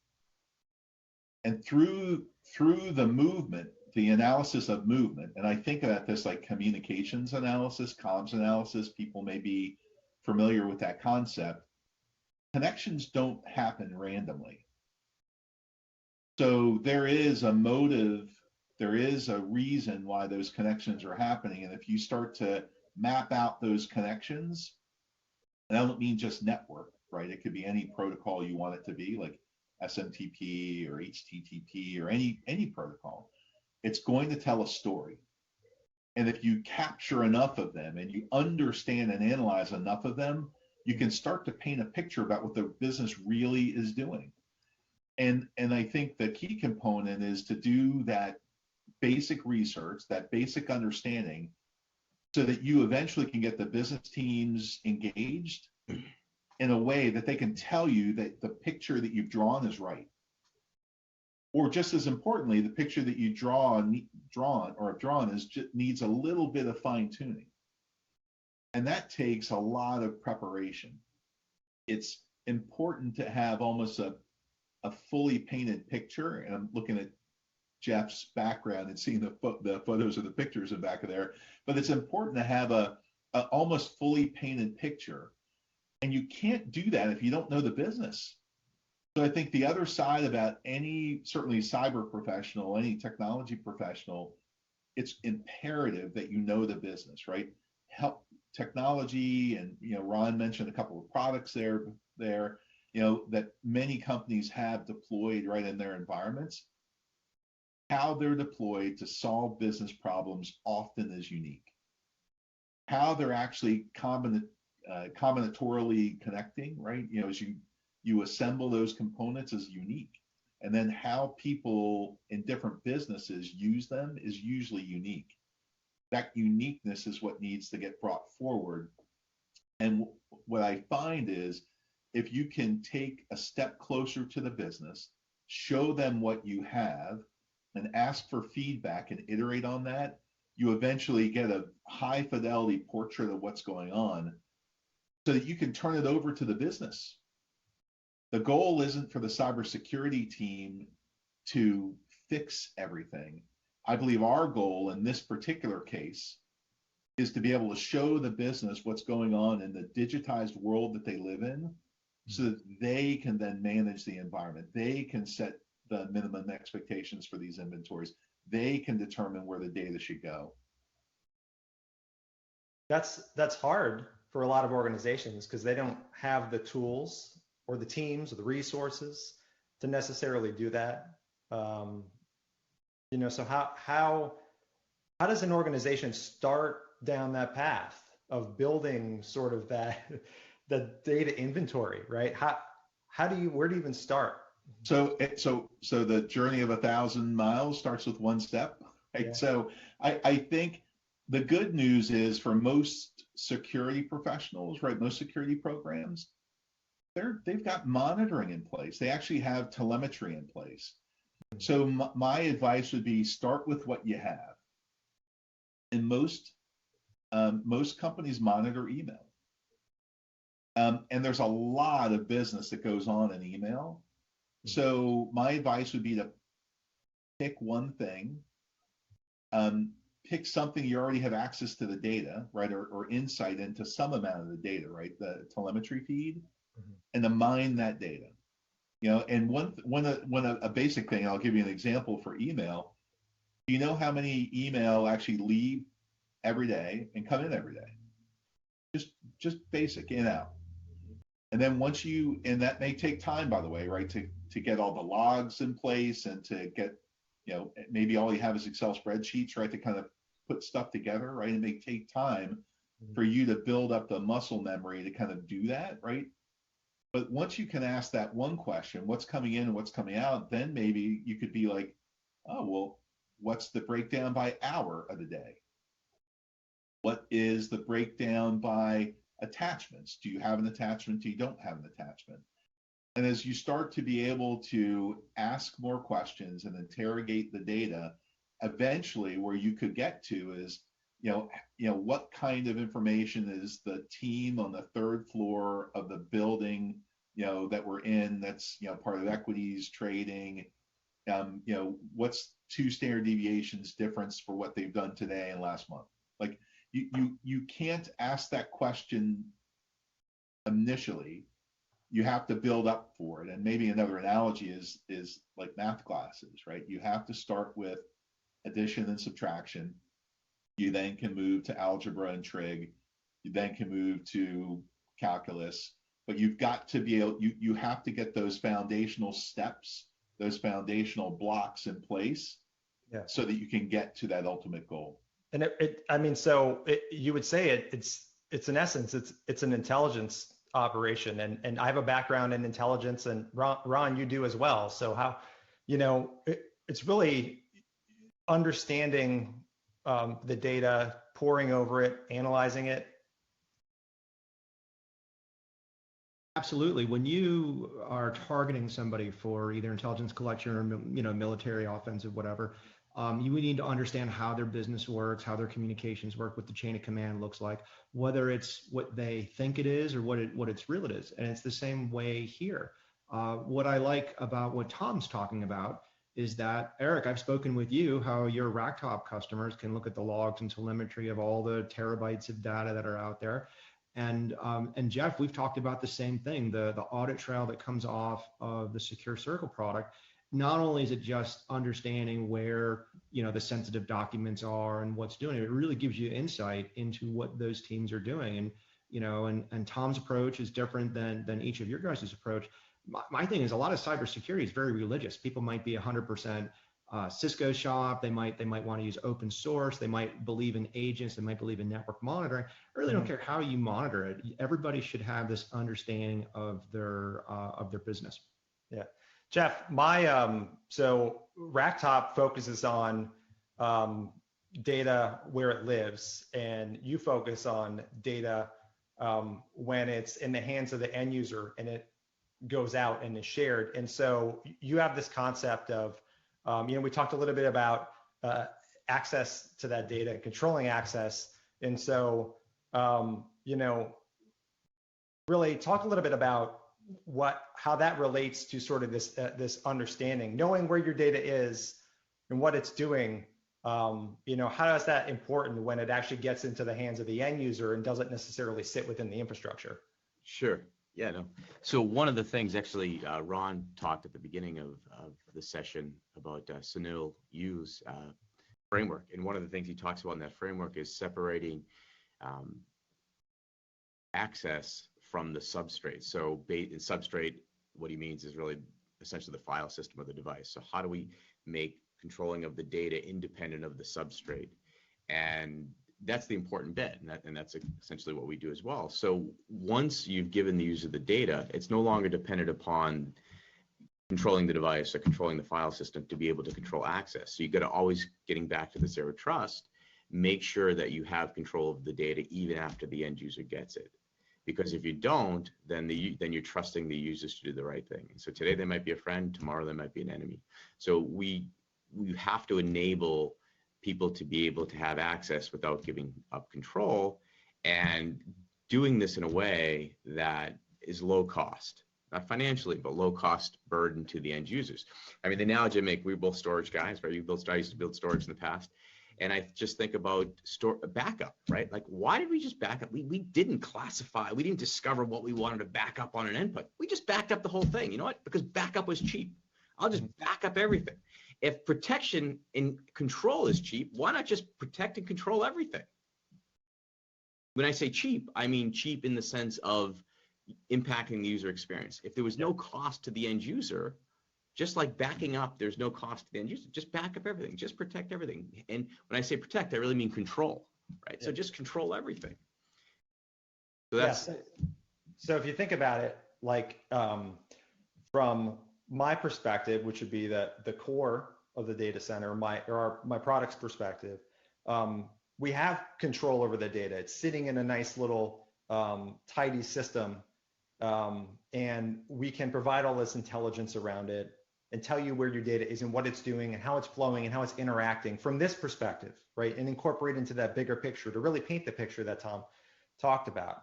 And through the movement, the analysis of movement, and I think about this like communications analysis, comms analysis, people may be familiar with that concept. Connections don't happen randomly. So there is a motive, there is a reason why those connections are happening. And if you start to map out those connections, and I don't mean just network, right? It could be any protocol you want it to be, like SMTP or HTTP or any protocol. It's going to tell a story. And if you capture enough of them and you understand and analyze enough of them, you can start to paint a picture about what the business really is doing. And I think the key component is to do that basic research, that basic understanding, so that you eventually can get the business teams engaged in a way that they can tell you that the picture that you've drawn is right. Or just as importantly, the picture that you drawn is just needs a little bit of fine tuning. And that takes a lot of preparation. It's important to have almost a fully painted picture. And I'm looking at Jeff's background and seeing the photos of the pictures in back of there. But it's important to have a almost fully painted picture. And you can't do that if you don't know the business. So I think the other side about any, certainly cyber professional, any technology professional, it's imperative that you know the business, right? Help technology, and Ron mentioned a couple of products there, that many companies have deployed right in their environments. How they're deployed to solve business problems often is unique. How they're actually combinatorially connecting, right? As you assemble those components is unique. And then how people in different businesses use them is usually unique. That uniqueness is what needs to get brought forward. And what I find is if you can take a step closer to the business, show them what you have, and ask for feedback and iterate on that, you eventually get a high fidelity portrait of what's going on so that you can turn it over to the business. The goal isn't for the cybersecurity team to fix everything. I believe our goal in this particular case is to be able to show the business what's going on in the digitized world that they live in, so that they can then manage the environment. They can set the minimum expectations for these inventories. They can determine where the data should go. That's hard for a lot of organizations because they don't have the tools or the teams or the resources to necessarily do that. So how does an organization start down that path of building sort of the data inventory, right? Where do you even start? So the journey of 1,000 miles starts with one step, right? Yeah. So I think the good news is for most security professionals, right? Most security programs, they've got monitoring in place. They actually have telemetry in place. So my advice would be start with what you have. And most companies monitor email. And there's a lot of business that goes on in email. So my advice would be to pick one thing, pick something you already have access to the data, right, or insight into some amount of the data, right, the telemetry feed, and to mine that data. And a basic thing, I'll give you an example for email. Do you know how many email actually leave every day and come in every day? Just basic, in, out. And then and that may take time, by the way, right, to get all the logs in place and to get, maybe all you have is Excel spreadsheets, right, to kind of put stuff together, right? It may take time for you to build up the muscle memory to kind of do that, right? But once you can ask that one question, what's coming in and what's coming out, then maybe you could be like, oh, well, what's the breakdown by hour of the day? What is the breakdown by attachments? Do you have an attachment? Do you don't have an attachment? And as you start to be able to ask more questions and interrogate the data, eventually where you could get to is, what kind of information is the team on the third floor of the building, that we're in, that's, part of equities trading, what's 2 standard deviations difference for what they've done today and last month? Like you can't ask that question initially. You have to build up for it. And maybe another analogy is like math classes, right? You have to start with addition and subtraction. You then can move to algebra and trig. You then can move to calculus. But you've got to be able, you have to get those foundational steps, those foundational blocks in place, so that you can get to that ultimate goal. And I mean, so you would say it's in essence, it's an intelligence operation, and I have a background in intelligence, and Ron, you do as well. So how, it's really understanding the data, poring over it, analyzing it. Absolutely. When you are targeting somebody for either intelligence collection or military, offensive, whatever, you would need to understand how their business works, how their communications work, what the chain of command looks like, whether it's what they think it is or what it's real it is. And it's the same way here. What I like about what Tom's talking about is that, Eric, I've spoken with you how your RackTop customers can look at the logs and telemetry of all the terabytes of data that are out there. And Jeff, we've talked about the same thing, the audit trail that comes off of the SecureCircle product. Not only is it just understanding where the sensitive documents are and what's doing it really gives you insight into what those teams are doing. And and Tom's approach is different than each of your guys' approach. My thing is a lot of cybersecurity is very religious. People might be 100% Cisco shop. They might want to use open source. They might believe in agents. They might believe in network monitoring. I really don't care how you monitor it. Everybody should have this understanding of their business. Yeah, Jeff, so RackTop focuses on data where it lives, and you focus on data when it's in the hands of the end user and it goes out and is shared. And so you have this concept of we talked a little bit about access to that data and controlling access. And so, really talk a little bit about how that relates to sort of this understanding, knowing where your data is and what it's doing. How is that important when it actually gets into the hands of the end user and doesn't necessarily sit within the infrastructure? Sure. Yeah, no. So one of the things actually, Ron talked at the beginning of the session about Sunil Yu's framework. And one of the things he talks about in that framework is separating access from the substrate. So in substrate, what he means is really essentially the file system of the device. So how do we make controlling of the data independent of the substrate? And that's the important bit, and that's essentially what we do as well. So once you've given the user the data, it's no longer dependent upon controlling the device or controlling the file system to be able to control access. So you got to always, getting back to the zero trust, make sure that you have control of the data even after the end user gets it. Because if you don't, then you're trusting the users to do the right thing. And so today they might be a friend, tomorrow they might be an enemy. So we have to enable people to be able to have access without giving up control, and doing this in a way that is low cost, not financially, but low cost burden to the end users. I mean, the analogy I make, we're both storage guys, right? I used to build storage in the past. And I just think about backup, right? Like, why did we just back up? We didn't classify, we didn't discover what we wanted to back up on an input. We just backed up the whole thing. You know what? Because backup was cheap. I'll just back up everything. If protection and control is cheap, why not just protect and control everything? When I say cheap, I mean cheap in the sense of impacting the user experience. If there was no cost to the end user, just like backing up, there's no cost to the end user, just back up everything, just protect everything. And when I say protect, I really mean control, right? Yeah. So just control everything. So that's. Yeah. So if you think about it, like from my perspective, which would be the core of the data center, my product's perspective, we have control over the data. It's sitting in a nice little tidy system, and we can provide all this intelligence around it and tell you where your data is and what it's doing and how it's flowing and how it's interacting from this perspective, right? And incorporate into that bigger picture to really paint the picture that Tom talked about.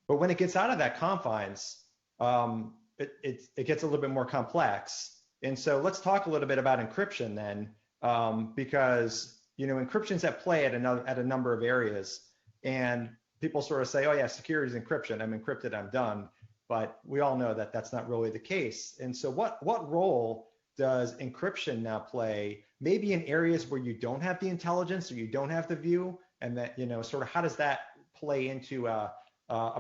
But when it gets out of that confines, it gets a little bit more complex. And so let's talk a little bit about encryption then, because encryption's at play at a number of areas, and people sort of say, oh yeah, security is encryption. I'm encrypted, I'm done. But we all know that that's not really the case. And so what role does encryption now play, maybe in areas where you don't have the intelligence or you don't have the view, and that, sort of how does that play into a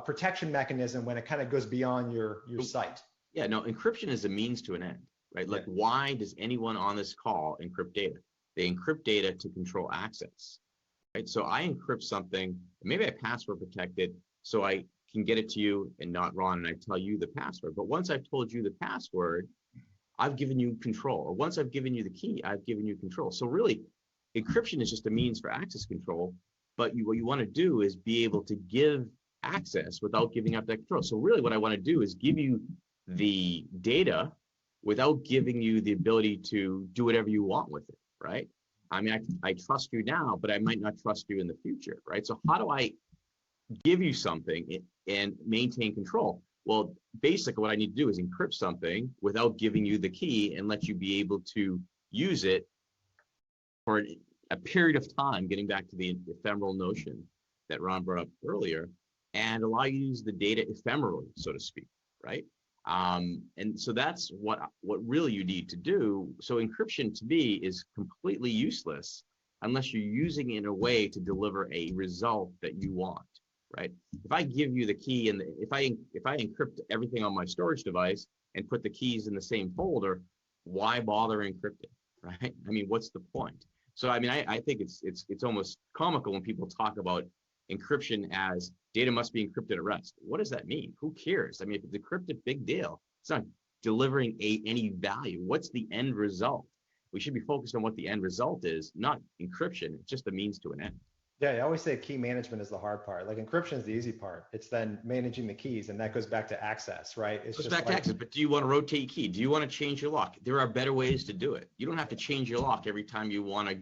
protection mechanism when it kind of goes beyond your site? Yeah, no, encryption is a means to an end, right? Like, why does anyone on this call encrypt data? They encrypt data to control access, right? So I encrypt something, maybe I password protect it so I can get it to you and not Ron, and I tell you the password. But once I've told you the password, I've given you control. Or once I've given you the key, I've given you control. So really, encryption is just a means for access control. But what you want to do is be able to give access without giving up that control. So really what I want to do is give you the data without giving you the ability to do whatever you want with it, right? I mean, I trust you now, but I might not trust you in the future, right? So how do I give you something and maintain control? Well, basically what I need to do is encrypt something without giving you the key and let you be able to use it for a period of time, getting back to the ephemeral notion that Ron brought up earlier, and allow you to use the data ephemerally, so to speak, right? And so that's what really you need to do. So encryption to me is completely useless unless you're using it in a way to deliver a result that you want, right? If I give you the key and if I encrypt everything on my storage device and put the keys in the same folder, why bother encrypting, right? I mean, what's the point? So I mean, I think it's almost comical when people talk about encryption as data must be encrypted at rest. What does that mean? Who cares? I mean, if it's encrypted, big deal. It's not delivering any value. What's the end result? We should be focused on what the end result is, not encryption. It's just a means to an end. Yeah, I always say key management is the hard part. Like encryption is the easy part. It's then managing the keys, and that goes back to access, right? It's goes just back to access, but do you want to rotate your key? Do you want to change your lock? There are better ways to do it. You don't have to change your lock every time you want to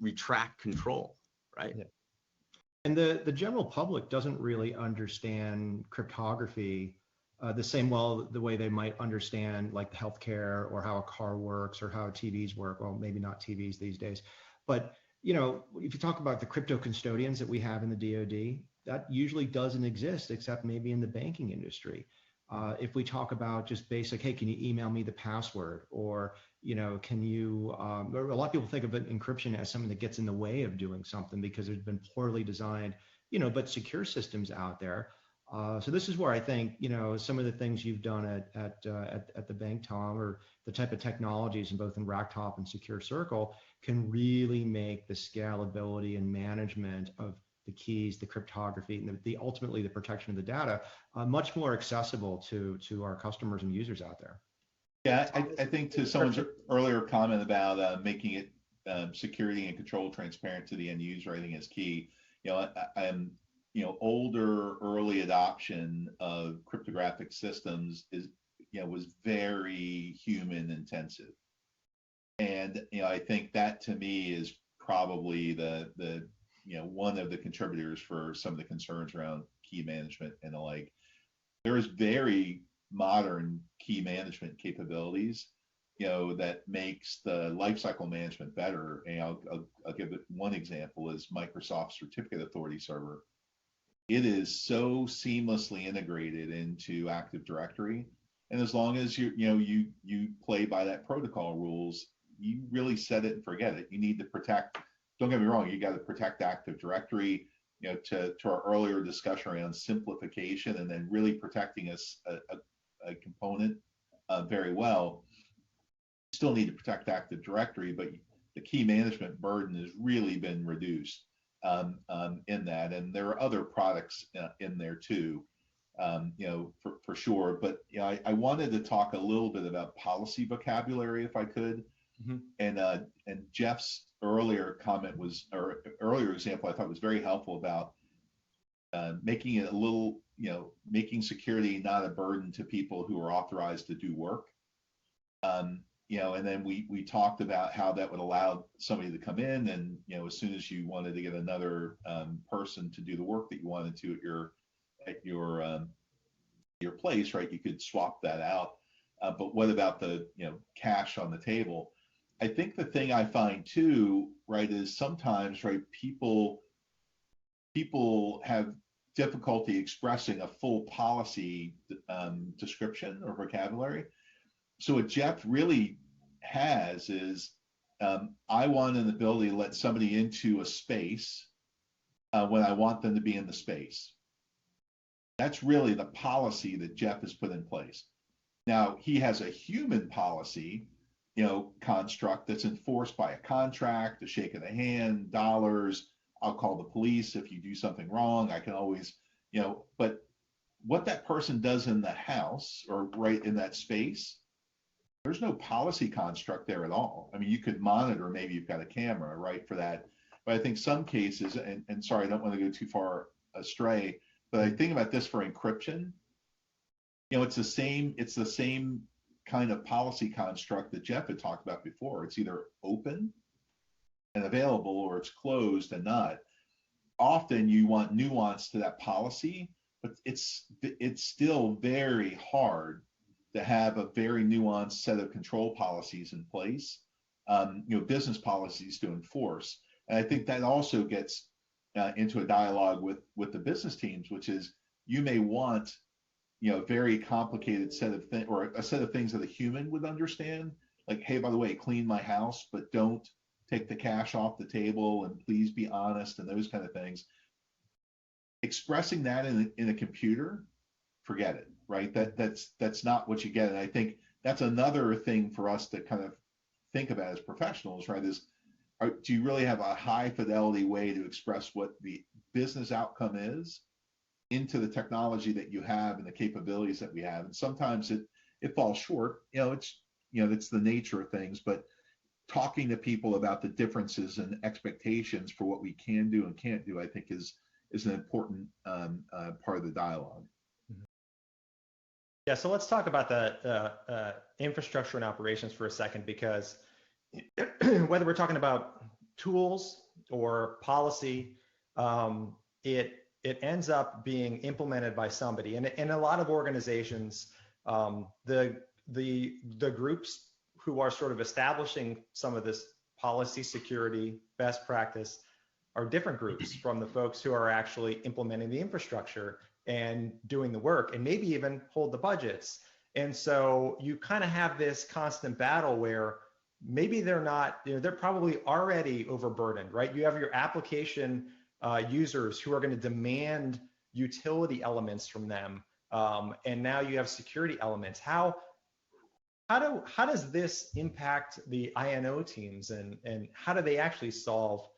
retract control, right? Yeah. And the general public doesn't really understand cryptography the same the way they might understand like healthcare or how a car works or how TVs work. Well, maybe not TVs these days, but you know, if you talk about the crypto custodians that we have in the DoD, that usually doesn't exist except maybe in the banking industry. If we talk about just basic, hey, can you email me the password? Or, you know, can you, a lot of people think of encryption as something that gets in the way of doing something because there's been poorly designed, you know, but secure systems out there. So this is where I think, you know, some of the things you've done at the bank, Tom, or the type of technologies in both in RackTop and SecureCircle can really make the scalability and management of the keys, the cryptography, and the ultimately the protection of the data much more accessible to our customers and users out there. Yeah, I think to someone's earlier comment about making it security and control transparent to the end user, I think is key. You know, you know, older early adoption of cryptographic systems was very human intensive, and you know, I think that to me is probably the one of the contributors for some of the concerns around key management and the like. There's very modern key management capabilities, you know, that makes the lifecycle management better. And I'll give it one example is Microsoft Certificate Authority Server. It is so seamlessly integrated into Active Directory, and as long as you play by that protocol rules, you really set it and forget it. You need to protect. Don't get me wrong, you got to protect Active Directory. You know, to our earlier discussion around simplification and then really protecting a component very well. You still need to protect Active Directory, but the key management burden has really been reduced in that, and there are other products in there too, you know, for sure. But you know, I wanted to talk a little bit about policy vocabulary, if I could. Mm-hmm. And Jeff's earlier comment was, or earlier example, I thought was very helpful about making it a little, you know, making security not a burden to people who are authorized to do work. You know, and then we talked about how that would allow somebody to come in and, you know, as soon as you wanted to get another person to do the work that you wanted to at your place, right, you could swap that out. But what about the, you know, cash on the table? I think the thing I find too, right, is sometimes, right, people have difficulty expressing a full policy description or vocabulary. So what Jeff really has is, I want an ability to let somebody into a space when I want them to be in the space. That's really the policy that Jeff has put in place. Now, he has a human policy, you know, construct that's enforced by a contract, a shake of the hand, dollars, I'll call the police if you do something wrong. I can always, but what that person does in the house or right in that space, there's no policy construct there at all. I mean, you could monitor, maybe you've got a camera, right, for that. But I think some cases, and sorry, I don't want to go too far astray, but I think about this for encryption. It's the same kind of policy construct that Jeff had talked about before. It's either open and available or it's closed and not. Often you want nuance to that policy, but it's still very hard to have a very nuanced set of control policies in place, business policies to enforce. And I think that also gets into a dialogue with the business teams, which is you may want a very complicated set of things or a set of things that a human would understand, like, hey, by the way, clean my house, but don't take the cash off the table and please be honest and those kind of things. Expressing that in a computer, forget it, right? That's not what you get. And I think that's another thing for us to kind of think about as professionals, right? Do you really have a high fidelity way to express what the business outcome is into the technology that you have and the capabilities that we have? And sometimes it falls short. It's the nature of things, but talking to people about the differences and expectations for what we can do and can't do, I think is an important part of the dialogue. Yeah, so let's talk about the infrastructure and operations for a second, because whether we're talking about tools or policy, it ends up being implemented by somebody. And in a lot of organizations, the groups who are sort of establishing some of this policy, security, best practice are different groups from the folks who are actually implementing the infrastructure and doing the work and maybe even hold the budgets. And so you kind of have this constant battle where maybe they're not, they're probably already overburdened, right? You have your application users who are going to demand utility elements from them. And now you have security elements. How does this impact the INO teams, and how do they actually solve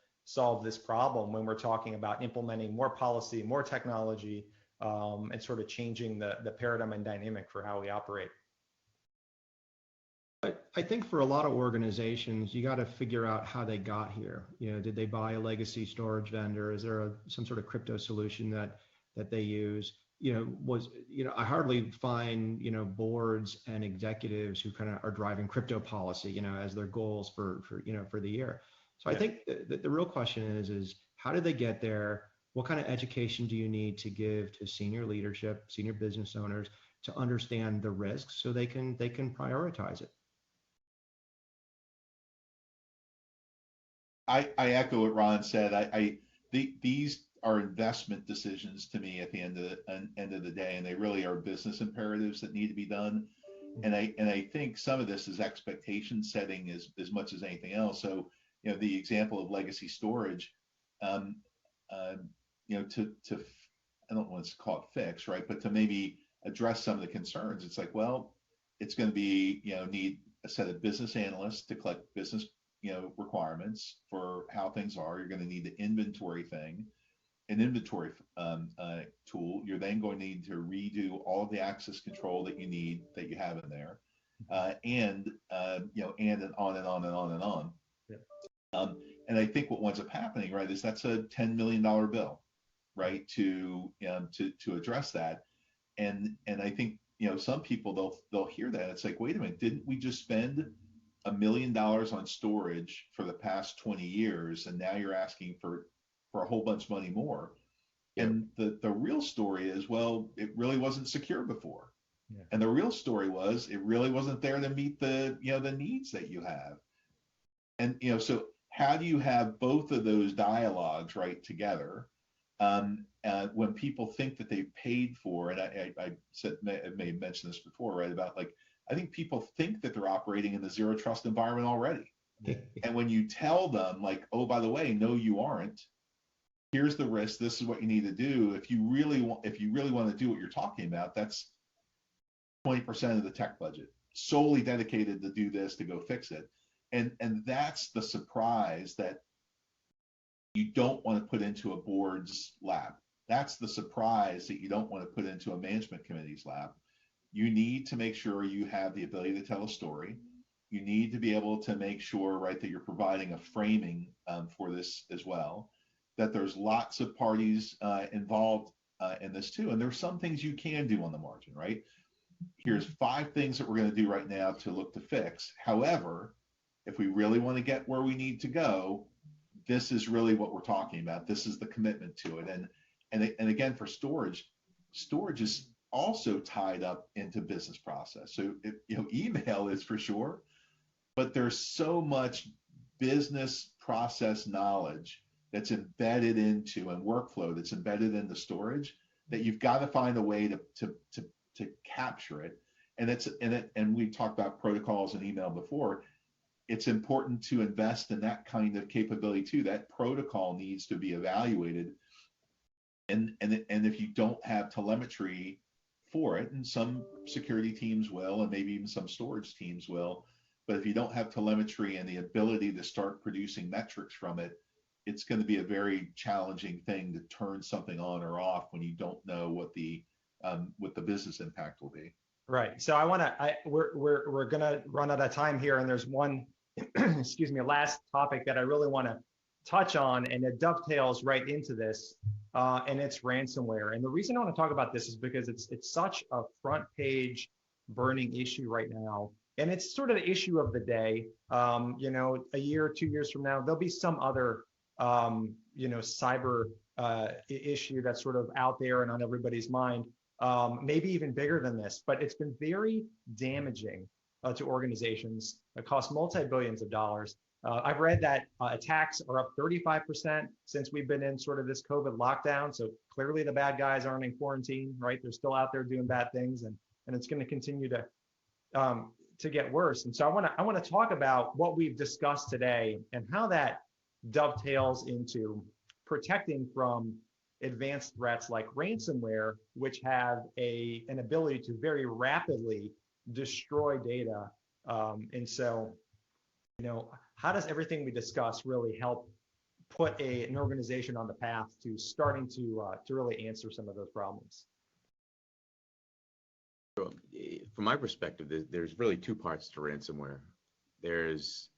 this problem when we're talking about implementing more policy, more technology, and sort of changing the paradigm and dynamic for how we operate? I think for a lot of organizations, you got to figure out how they got here. Did they buy a legacy storage vendor? Is there some sort of crypto solution that they use? I hardly find, boards and executives who kind of are driving crypto policy, as their goals for the year. So I think the real question is how did they get there? What kind of education do you need to give to senior leadership, senior business owners to understand the risks so they can prioritize it? I echo what Ron said. These are investment decisions to me at the end of the day, and they really are business imperatives that need to be done. And I think some of this is expectation setting as much as anything else. So the example of legacy storage, to I don't want to call it fix, right, but to maybe address some of the concerns. It's like, well, it's going to be need a set of business analysts to collect business requirements for how things are. You're going to need the inventory thing, an inventory tool. You're then going to need to redo all of the access control that you have in there, and on and on and on and on. Yeah. And I think what winds up happening, right, is that's a $10 million bill, right, to address that. And I think some people they'll hear that. It's like, wait a minute, didn't we just spend $1 million on storage for the past 20 years, and now you're asking for a whole bunch of money more? Yep. And the real story is, well, it really wasn't secure before. Yeah. And the real story was it really wasn't there to meet the needs that you have. And so how do you have both of those dialogues right together when people think that they've paid for? And I may have mentioned this before, right, about like, I think people think that they're operating in the zero trust environment already. And when you tell them, like, oh, by the way, no, you aren't. Here's the risk. This is what you need to do. If you really want to do what you're talking about, that's 20% of the tech budget solely dedicated to do this, to go fix it. And that's the surprise that you don't want to put into a board's lap. That's the surprise that you don't want to put into a management committee's lap. You need to make sure you have the ability to tell a story. You need to be able to make sure, right, that you're providing a framing for this as well, that there's lots of parties involved in this too. And there's some things you can do on the margin, right? Here's 5 things that we're going to do right now to look to fix. However, if we really want to get where we need to go, this is really what we're talking about. This is the commitment to it. And again, for storage is also tied up into business process. So email is for sure, but there's so much business process knowledge that's embedded into, and workflow that's embedded into storage, that you've got to find a way to capture it. And we talked about protocols and email before. It's important to invest in that kind of capability too. That protocol needs to be evaluated. And if you don't have telemetry for it, and some security teams will, and maybe even some storage teams will, but if you don't have telemetry and the ability to start producing metrics from it, it's going to be a very challenging thing to turn something on or off when you don't know what the business impact will be. Right. So we're gonna run out of time here, and there's one, excuse me, last topic that I really want to touch on, and it dovetails right into this, and it's ransomware. And the reason I want to talk about this is because it's such a front page burning issue right now, and it's sort of the issue of the day. A year or 2 years from now, there'll be some other cyber issue that's sort of out there and on everybody's mind, maybe even bigger than this, but it's been very damaging to organizations. It costs multi-billions of dollars. I've read that attacks are up 35% since we've been in sort of this COVID lockdown. So clearly the bad guys aren't in quarantine, right? They're still out there doing bad things, and it's going to continue to get worse. And so I want to talk about what we've discussed today and how that dovetails into protecting from advanced threats like ransomware, which have an ability to very rapidly destroy data. And so, how does everything we discuss really help put an organization on the path to starting to really answer some of those problems? So, from my perspective, there's really 2 parts to ransomware. There's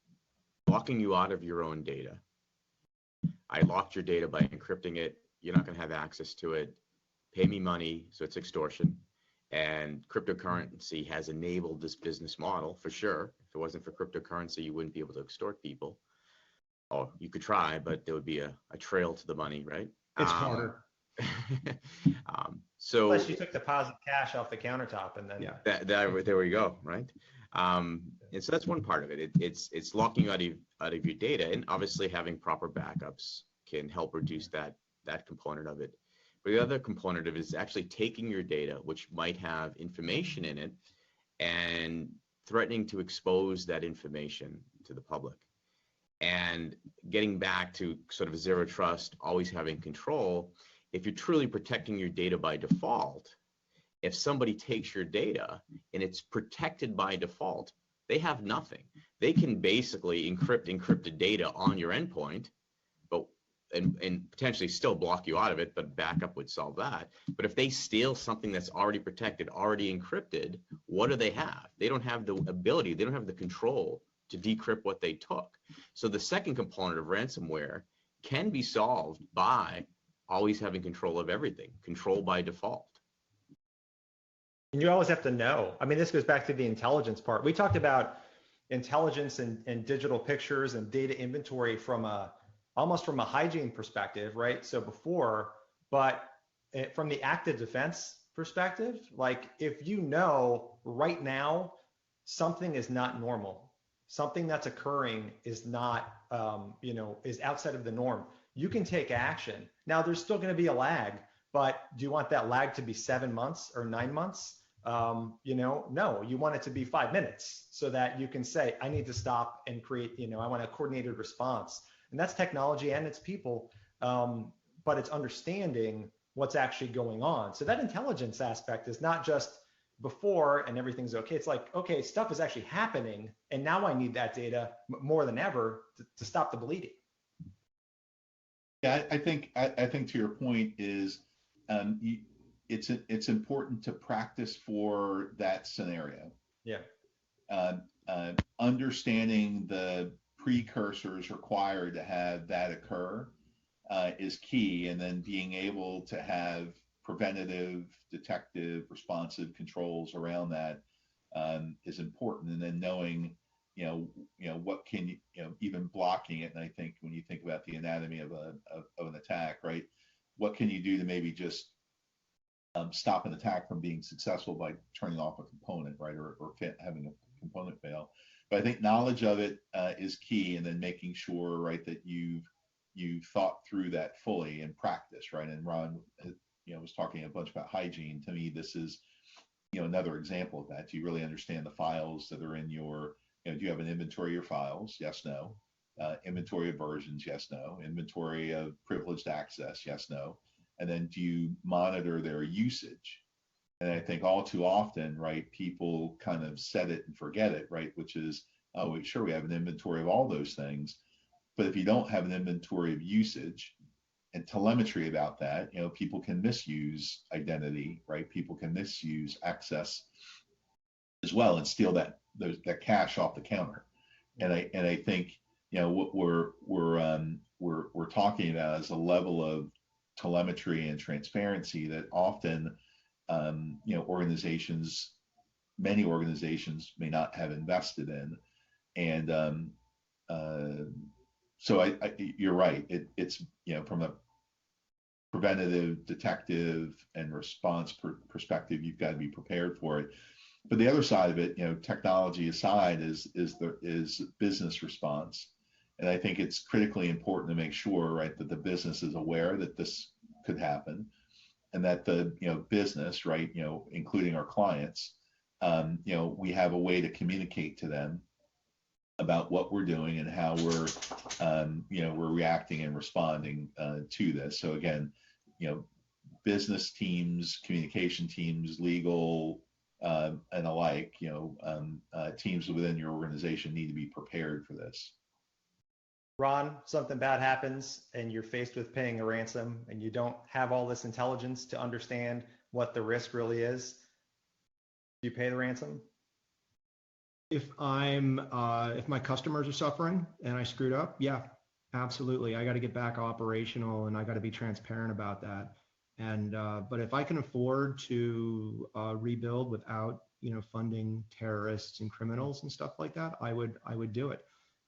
locking you out of your own data. I locked your data by encrypting it. You're not going to have access to it. Pay me money, so it's extortion. And cryptocurrency has enabled this business model for sure. If it wasn't for cryptocurrency, you wouldn't be able to extort people. Or you could try, but there would be a trail to the money, right? It's harder. So unless you took deposit cash off the countertop, and then there we go, right? And so that's one part of it. It's locking you out of your data, and obviously having proper backups can help reduce that component of it. But the other component of it is actually taking your data, which might have information in it, and threatening to expose that information to the public. And getting back to sort of zero trust, always having control. If you're truly protecting your data by default, if somebody takes your data and it's protected by default, they have nothing. They can basically encrypt encrypted data on your endpoint, but and potentially still block you out of it, but backup would solve that. But if they steal something that's already protected, already encrypted, what do they have? They don't have the ability, they don't have the control to decrypt what they took. So the second component of ransomware can be solved by always having control of everything, control by default. And you always have to know. I mean, this goes back to the intelligence part. We talked about intelligence and digital pictures and data inventory from almost from a hygiene perspective, right? So before, but from the active defense perspective, like if you know right now something is not normal, something that's occurring is not, is outside of the norm, you can take action. Now there's still going to be a lag, but do you want that lag to be 7 months or 9 months? No, you want it to be 5 minutes so that you can say, I need to stop and create, I want a coordinated response. And that's technology and it's people, but it's understanding what's actually going on. So that intelligence aspect is not just before and everything's okay. It's like, okay, stuff is actually happening. And now I need that data more than ever to stop the bleeding. Yeah, I think to your point is it's important to practice for that scenario. Yeah. Understanding the precursors required to have that occur is key, and then being able to have preventative, detective, responsive controls around that is important. And then knowing, what can even blocking it. And I think when you think about the anatomy of an attack, right, what can you do to maybe just stop an attack from being successful by turning off a component, right, or having a component fail. But I think knowledge of it is key, and then making sure, right, that you've thought through that fully in practice, right. And Ron, was talking a bunch about hygiene. To me, this is, another example of that. Do you really understand the files that are in your, do you have an inventory of your files? Yes, no. Inventory of versions? Yes, no. Inventory of privileged access? Yes, no. And then do you monitor their usage? And I think all too often, right, people kind of set it and forget it, right, which is, oh, sure, we have an inventory of all those things. But if you don't have an inventory of usage and telemetry about that, people can misuse identity, right? People can misuse access as well and steal that cash off the counter. And I think, what we're talking about is a level of telemetry and transparency that often, many organizations may not have invested in. And so you're right. It's, from a preventative, detective, and response perspective, you've got to be prepared for it. But the other side of it, technology aside, is business response. And I think it's critically important to make sure, right, that the business is aware that this could happen, and that the business, right, including our clients, we have a way to communicate to them about what we're doing and how we're reacting and responding to this. So again, business teams, communication teams, legal, and alike, teams within your organization need to be prepared for this. Ron, something bad happens and you're faced with paying a ransom and you don't have all this intelligence to understand what the risk really is. Do you pay the ransom? If my customers are suffering and I screwed up, yeah, absolutely. I got to get back operational, and I got to be transparent about that. And but if I can afford to rebuild without funding terrorists and criminals and stuff like that, I would do it.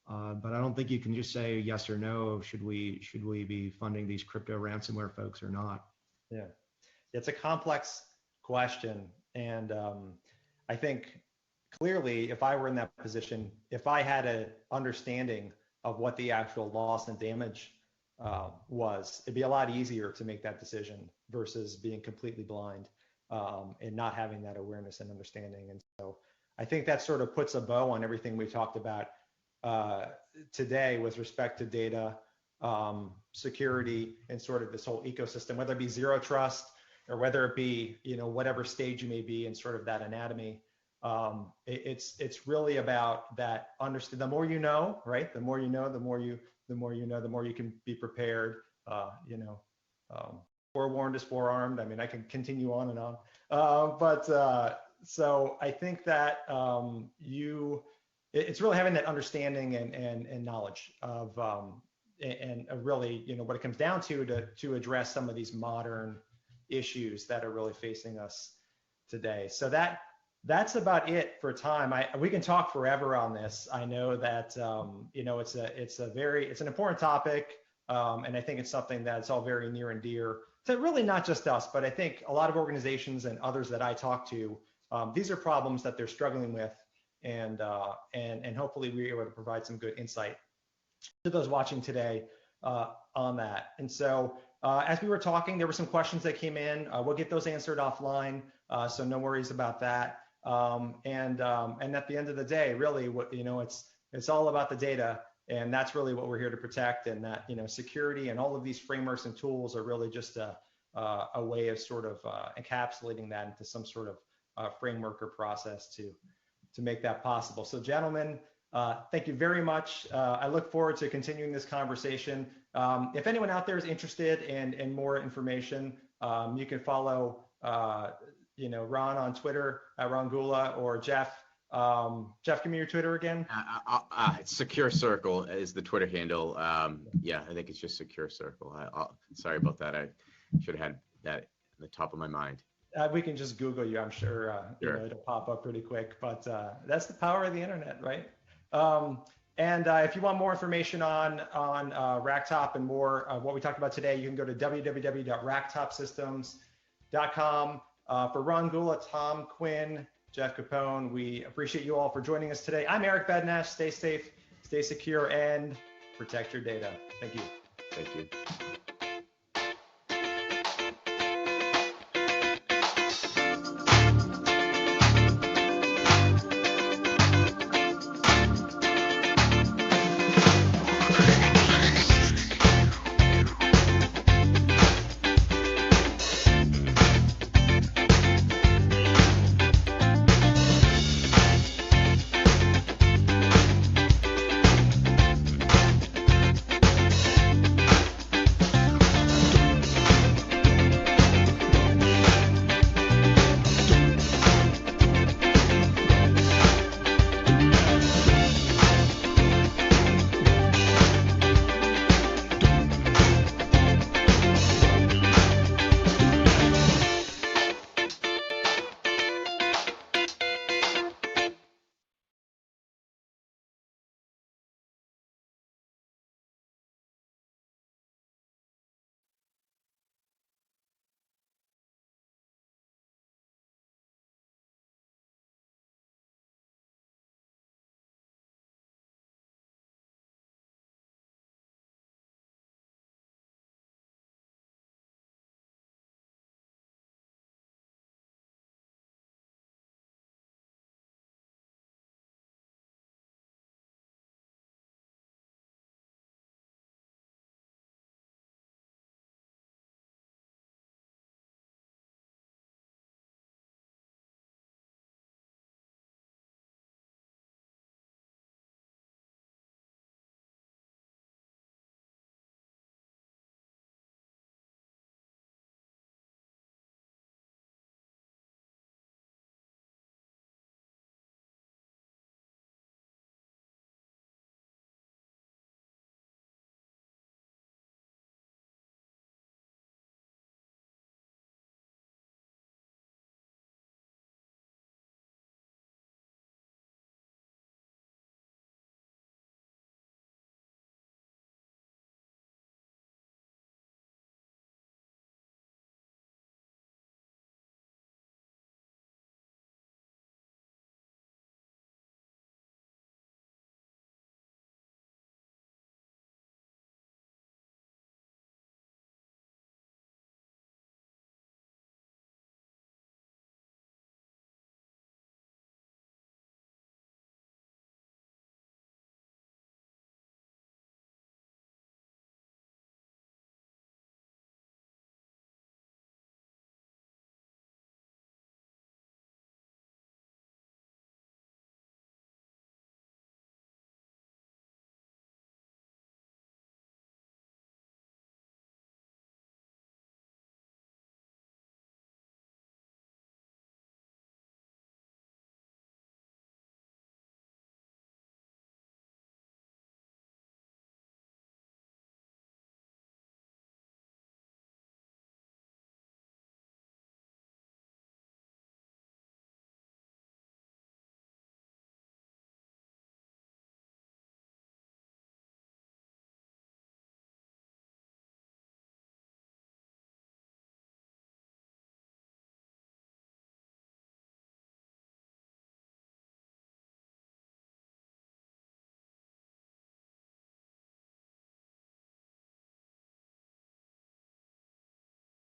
But I don't think you can just say yes or no. Should we be funding these crypto ransomware folks or not? Yeah, it's a complex question, and I think clearly, if I were in that position, if I had an understanding of what the actual loss and damage was, it'd be a lot easier to make that decision versus being completely blind and not having that awareness and understanding. And so I think that sort of puts a bow on everything we talked about today with respect to data, security, and sort of this whole ecosystem, whether it be zero trust or whether it be, whatever stage you may be in sort of that anatomy. It's really about that understand. The more you know, right? The more you know, the more you can be prepared. Forewarned is forearmed. I mean, I can continue on and on. So I think that it's really having that understanding and knowledge of and really, what it comes down to address some of these modern issues that are really facing us today. So that's about it for time. We can talk forever on this. I know that it's an important topic, and I think it's something that's all very near and dear to really not just us, but I think a lot of organizations and others that I talk to. These are problems that they're struggling with, and hopefully we're able to provide some good insight to those watching today on that. And so as we were talking, there were some questions that came in. We'll get those answered offline, so no worries about that. And at the end of the day, really, it's all about the data, and that's really what we're here to protect. And that security and all of these frameworks and tools are really just a way of sort of encapsulating that into some sort of framework or process to make that possible. So, gentlemen, Thank you very much. I look forward to continuing this conversation. If anyone out there is interested in more information, you can follow Ron on Twitter at Ron Gula, or Jeff. Jeff, give me your Twitter again. SecureCircle is the Twitter handle. Yeah, I think it's just SecureCircle. Sorry about that. I should have had that at the top of my mind. We can just Google you. I'm sure, Sure. it'll pop up pretty quick. But that's the power of the internet, right? And if you want more information on RackTop and more of what we talked about today, you can go to www.racktopsystems.com. For Ron Gula, Tom, Quinn, Jeff Capone, we appreciate you all for joining us today. I'm Eric Bednash. Stay safe, stay secure, and protect your data. Thank you. Thank you.